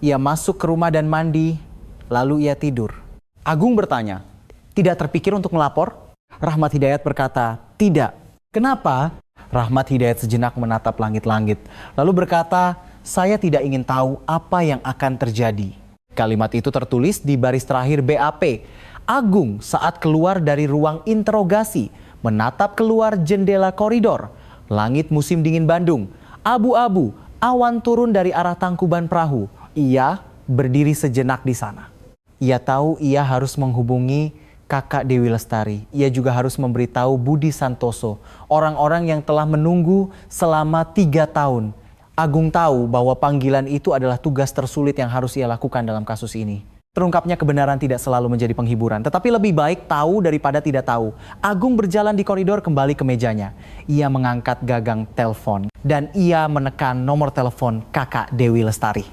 Ia masuk ke rumah dan mandi. Lalu ia tidur. Agung bertanya, "Tidak terpikir untuk melapor?" Rahmat Hidayat berkata, "Tidak." "Kenapa?" Rahmat Hidayat sejenak menatap langit-langit. Lalu berkata, "Saya tidak ingin tahu apa yang akan terjadi." Kalimat itu tertulis di baris terakhir BAP. Agung saat keluar dari ruang interogasi menatap keluar jendela koridor. Langit musim dingin Bandung, abu-abu, awan turun dari arah Tangkuban Perahu. Ia berdiri sejenak di sana. Ia tahu ia harus menghubungi kakak Dewi Lestari. Ia juga harus memberitahu Budi Santoso, orang-orang yang telah menunggu selama 3 tahun. Agung tahu bahwa panggilan itu adalah tugas tersulit yang harus ia lakukan dalam kasus ini. Terungkapnya kebenaran tidak selalu menjadi penghiburan, tetapi lebih baik tahu daripada tidak tahu. Agung berjalan di koridor kembali ke mejanya. Ia mengangkat gagang telepon dan ia menekan nomor telepon kakak Dewi Lestari.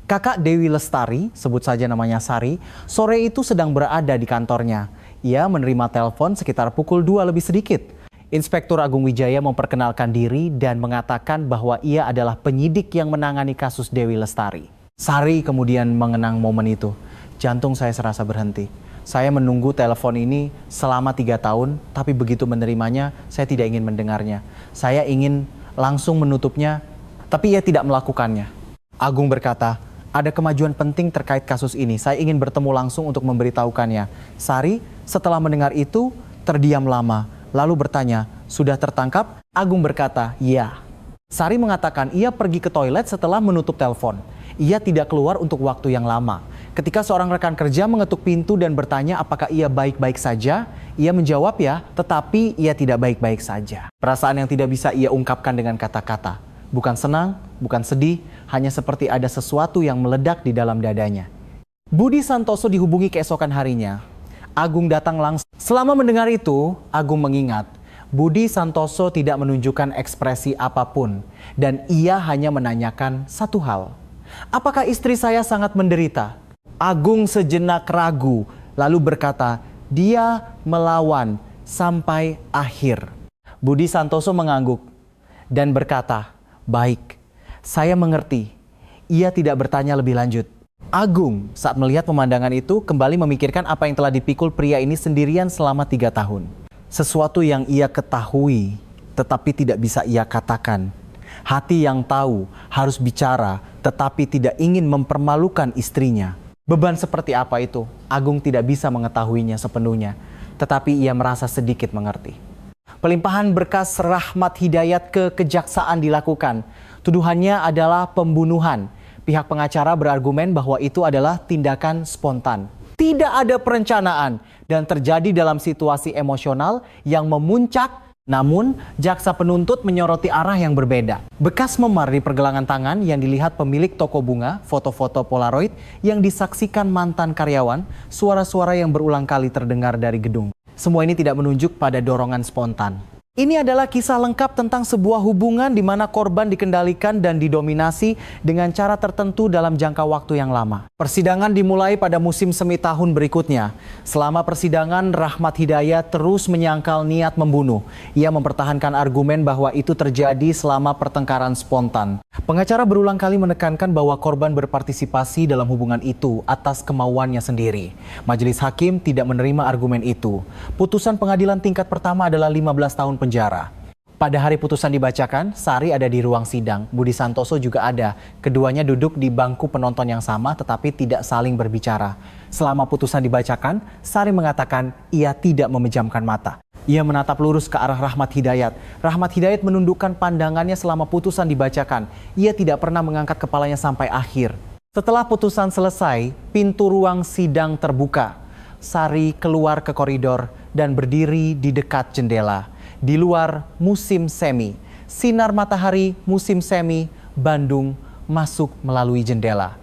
Kakak Dewi Lestari, sebut saja namanya Sari, sore itu sedang berada di kantornya. Ia menerima telepon sekitar pukul 2 lebih sedikit. Inspektur Agung Wijaya memperkenalkan diri dan mengatakan bahwa ia adalah penyidik yang menangani kasus Dewi Lestari. Sari kemudian mengenang momen itu. Jantung saya serasa berhenti. Saya menunggu telepon ini selama 3 tahun, tapi begitu menerimanya, saya tidak ingin mendengarnya. Saya ingin langsung menutupnya, tapi ia tidak melakukannya. Agung berkata, ada kemajuan penting terkait kasus ini. Saya ingin bertemu langsung untuk memberitahukannya. Sari setelah mendengar itu terdiam lama, lalu bertanya, sudah tertangkap? Agung berkata, ya. Sari mengatakan ia pergi ke toilet setelah menutup telepon. Ia tidak keluar untuk waktu yang lama. Ketika seorang rekan kerja mengetuk pintu dan bertanya apakah ia baik-baik saja, ia menjawab ya, tetapi ia tidak baik-baik saja. Perasaan yang tidak bisa ia ungkapkan dengan kata-kata. Bukan senang, bukan sedih, hanya seperti ada sesuatu yang meledak di dalam dadanya. Budi Santoso dihubungi keesokan harinya. Agung datang langsung. Selama mendengar itu, Agung mengingat, Budi Santoso tidak menunjukkan ekspresi apapun dan ia hanya menanyakan satu hal. Apakah istri saya sangat menderita? Agung sejenak ragu, lalu berkata, dia melawan sampai akhir. Budi Santoso mengangguk dan berkata, baik, saya mengerti. Ia tidak bertanya lebih lanjut. Agung saat melihat pemandangan itu kembali memikirkan apa yang telah dipikul pria ini sendirian selama 3 tahun. Sesuatu yang ia ketahui tetapi tidak bisa ia katakan. Hati yang tahu harus bicara tetapi tidak ingin mempermalukan istrinya. Beban seperti apa itu? Agung tidak bisa mengetahuinya sepenuhnya, tetapi ia merasa sedikit mengerti. Pelimpahan berkas Rahmat Hidayat ke kejaksaan dilakukan. Tuduhannya adalah pembunuhan. Pihak pengacara berargumen bahwa itu adalah tindakan spontan. Tidak ada perencanaan dan terjadi dalam situasi emosional yang memuncak. Namun, jaksa penuntut menyoroti arah yang berbeda. Bekas memar di pergelangan tangan yang dilihat pemilik toko bunga, foto-foto Polaroid yang disaksikan mantan karyawan, suara-suara yang berulang kali terdengar dari gedung. Semua ini tidak menunjuk pada dorongan spontan. Ini adalah kisah lengkap tentang sebuah hubungan di mana korban dikendalikan dan didominasi dengan cara tertentu dalam jangka waktu yang lama. Persidangan dimulai pada musim semi tahun berikutnya. Selama persidangan, Rahmat Hidayat terus menyangkal niat membunuh. Ia mempertahankan argumen bahwa itu terjadi selama pertengkaran spontan. Pengacara berulang kali menekankan bahwa korban berpartisipasi dalam hubungan itu atas kemauannya sendiri. Majelis hakim tidak menerima argumen itu. Putusan pengadilan tingkat pertama adalah 15 tahun penjara. Pada hari putusan dibacakan, Sari ada di ruang sidang. Budi Santoso juga ada. Keduanya duduk di bangku penonton yang sama tetapi tidak saling berbicara. Selama putusan dibacakan, Sari mengatakan ia tidak memejamkan mata. Ia menatap lurus ke arah Rahmat Hidayat. Rahmat Hidayat menundukkan pandangannya selama putusan dibacakan. Ia tidak pernah mengangkat kepalanya sampai akhir. Setelah putusan selesai, pintu ruang sidang terbuka. Sari keluar ke koridor dan berdiri di dekat jendela. Di luar musim semi, sinar matahari musim semi Bandung masuk melalui jendela.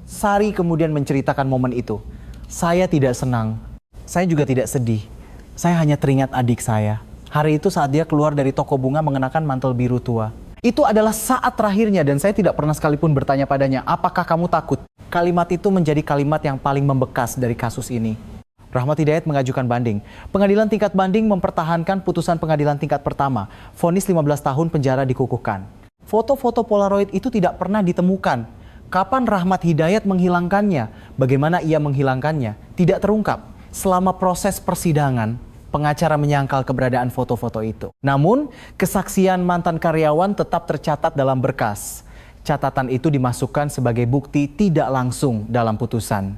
Sari kemudian menceritakan momen itu. Saya tidak senang, saya juga tidak sedih. Saya hanya teringat adik saya. Hari itu saat dia keluar dari toko bunga mengenakan mantel biru tua. Itu adalah saat terakhirnya dan saya tidak pernah sekalipun bertanya padanya, apakah kamu takut? Kalimat itu menjadi kalimat yang paling membekas dari kasus ini. Rahmat Hidayat mengajukan banding. Pengadilan tingkat banding mempertahankan putusan pengadilan tingkat pertama. Vonis 15 tahun penjara dikukuhkan. Foto-foto Polaroid itu tidak pernah ditemukan. Kapan Rahmat Hidayat menghilangkannya? Bagaimana ia menghilangkannya? Tidak terungkap. Selama proses persidangan, pengacara menyangkal keberadaan foto-foto itu. Namun, kesaksian mantan karyawan tetap tercatat dalam berkas. Catatan itu dimasukkan sebagai bukti tidak langsung dalam putusan.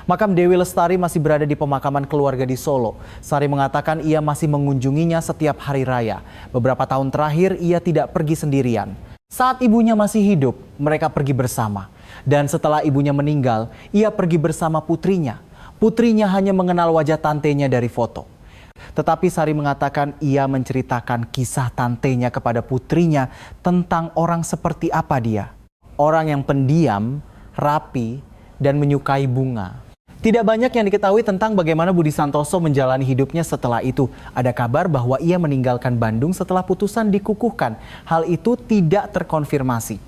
Makam Dewi Lestari masih berada di pemakaman keluarga di Solo. Sari mengatakan ia masih mengunjunginya setiap hari raya. Beberapa tahun terakhir ia tidak pergi sendirian. Saat ibunya masih hidup, mereka pergi bersama. Dan setelah ibunya meninggal, ia pergi bersama putrinya. Putrinya hanya mengenal wajah tantenya dari foto. Tetapi Sari mengatakan ia menceritakan kisah tantenya kepada putrinya tentang orang seperti apa dia. Orang yang pendiam, rapi, dan menyukai bunga. Tidak banyak yang diketahui tentang bagaimana Budi Santoso menjalani hidupnya setelah itu. Ada kabar bahwa ia meninggalkan Bandung setelah putusan dikukuhkan. Hal itu tidak terkonfirmasi.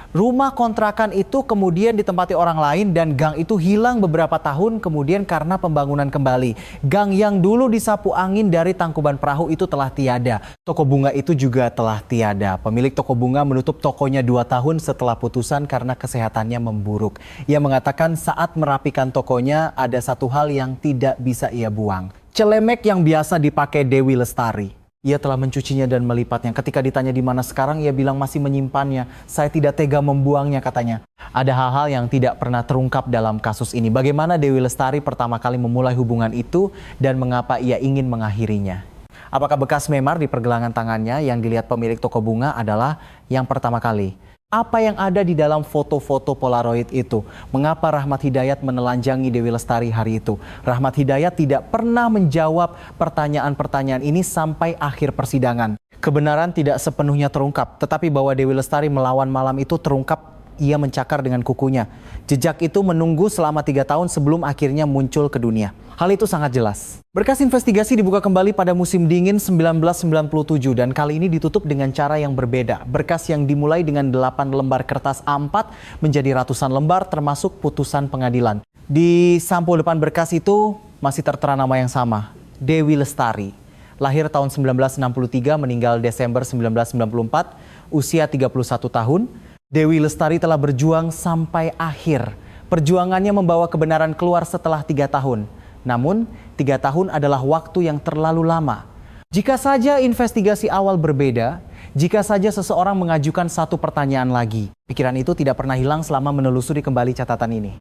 Rumah kontrakan itu kemudian ditempati orang lain dan gang itu hilang beberapa tahun kemudian karena pembangunan kembali. Gang yang dulu disapu angin dari Tangkuban Perahu itu telah tiada. Toko bunga itu juga telah tiada. Pemilik toko bunga menutup tokonya 2 tahun setelah putusan karena kesehatannya memburuk. Ia mengatakan saat merapikan tokonya ada satu hal yang tidak bisa ia buang. Celemek yang biasa dipakai Dewi Lestari. Ia telah mencucinya dan melipatnya. Ketika ditanya di mana sekarang, ia bilang masih menyimpannya. Saya tidak tega membuangnya, katanya. Ada hal-hal yang tidak pernah terungkap dalam kasus ini. Bagaimana Dewi Lestari pertama kali memulai hubungan itu dan mengapa ia ingin mengakhirinya. Apakah bekas memar di pergelangan tangannya yang dilihat pemilik toko bunga adalah yang pertama kali? Apa yang ada di dalam foto-foto Polaroid itu? Mengapa Rahmat Hidayat menelanjangi Dewi Lestari hari itu? Rahmat Hidayat tidak pernah menjawab pertanyaan-pertanyaan ini sampai akhir persidangan. Kebenaran tidak sepenuhnya terungkap, tetapi bahwa Dewi Lestari melawan malam itu terungkap. Ia mencakar dengan kukunya. Jejak itu menunggu selama 3 tahun sebelum akhirnya muncul ke dunia. Hal itu sangat jelas. Berkas investigasi dibuka kembali pada musim dingin 1997 dan kali ini ditutup dengan cara yang berbeda. Berkas yang dimulai dengan 8 lembar kertas A4 menjadi ratusan lembar termasuk putusan pengadilan. Di sampul depan berkas itu masih tertera nama yang sama, Dewi Lestari. Lahir tahun 1963, meninggal Desember 1994, usia 31 tahun. Dewi Lestari telah berjuang sampai akhir. Perjuangannya membawa kebenaran keluar setelah 3 tahun. Namun, 3 tahun adalah waktu yang terlalu lama. Jika saja investigasi awal berbeda, jika saja seseorang mengajukan satu pertanyaan lagi, pikiran itu tidak pernah hilang selama menelusuri kembali catatan ini.